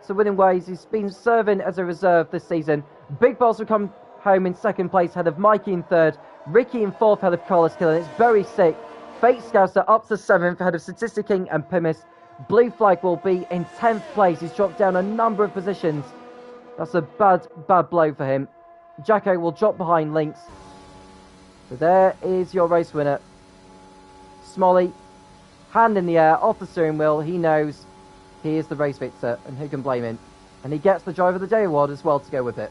to winning ways. He's been serving as a reserve this season. Big Balls will come home in second place, ahead of Mikey in third, Ricky in fourth, ahead of Carlos Killen. It's very sick. Fate Scouser up to seventh, ahead of Statistic King and Pimis. Blue Flag will be in 10th place. He's dropped down a number of positions. That's a bad blow for him. Jacko will drop behind Lynx. So there is your race winner. Smolly, hand in the air, off the steering wheel. He knows he is the race victor, and who can blame him? And he gets the Driver of the Day award as well to go with it.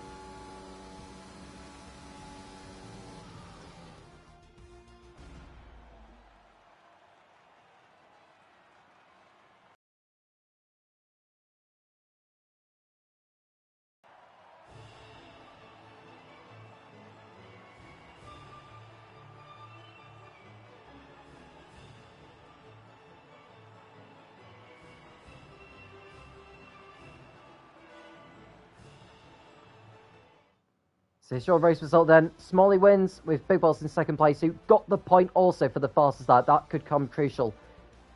So here's your race result then. Smolly wins with Big Boss in second place, who got the point also for the fastest lap. That could come crucial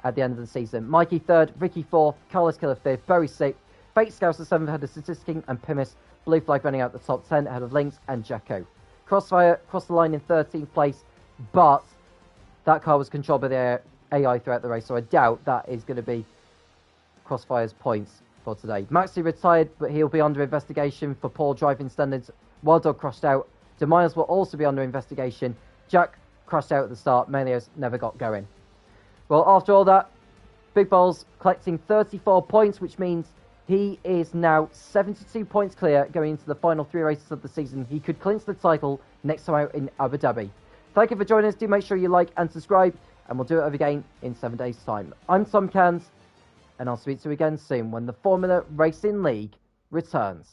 at the end of the season. Mikey third, Ricky fourth, Carlos Killer fifth, very sick. Fate Scouser seventh, ahead of Statistic King and Pimis. Blue Flag running out the top 10, ahead of Lynx and Jacko. Crossfire crossed the line in 13th place, but that car was controlled by the AI throughout the race, so I doubt that is going to be Crossfire's points for today. Maxi retired, but he'll be under investigation for poor driving standards. Wild Dog crashed out. DeMyers will also be under investigation. Jack crashed out at the start. Melios never got going. Well, after all that, Big Balls collecting 34 points, which means he is now 72 points clear going into the final 3 races of the season. He could clinch the title next time out in Abu Dhabi. Thank you for joining us. Do make sure you like and subscribe, and we'll do it over again in 7 days' time. I'm Tom Cairns, and I'll speak to you again soon when the Formula Racing League returns.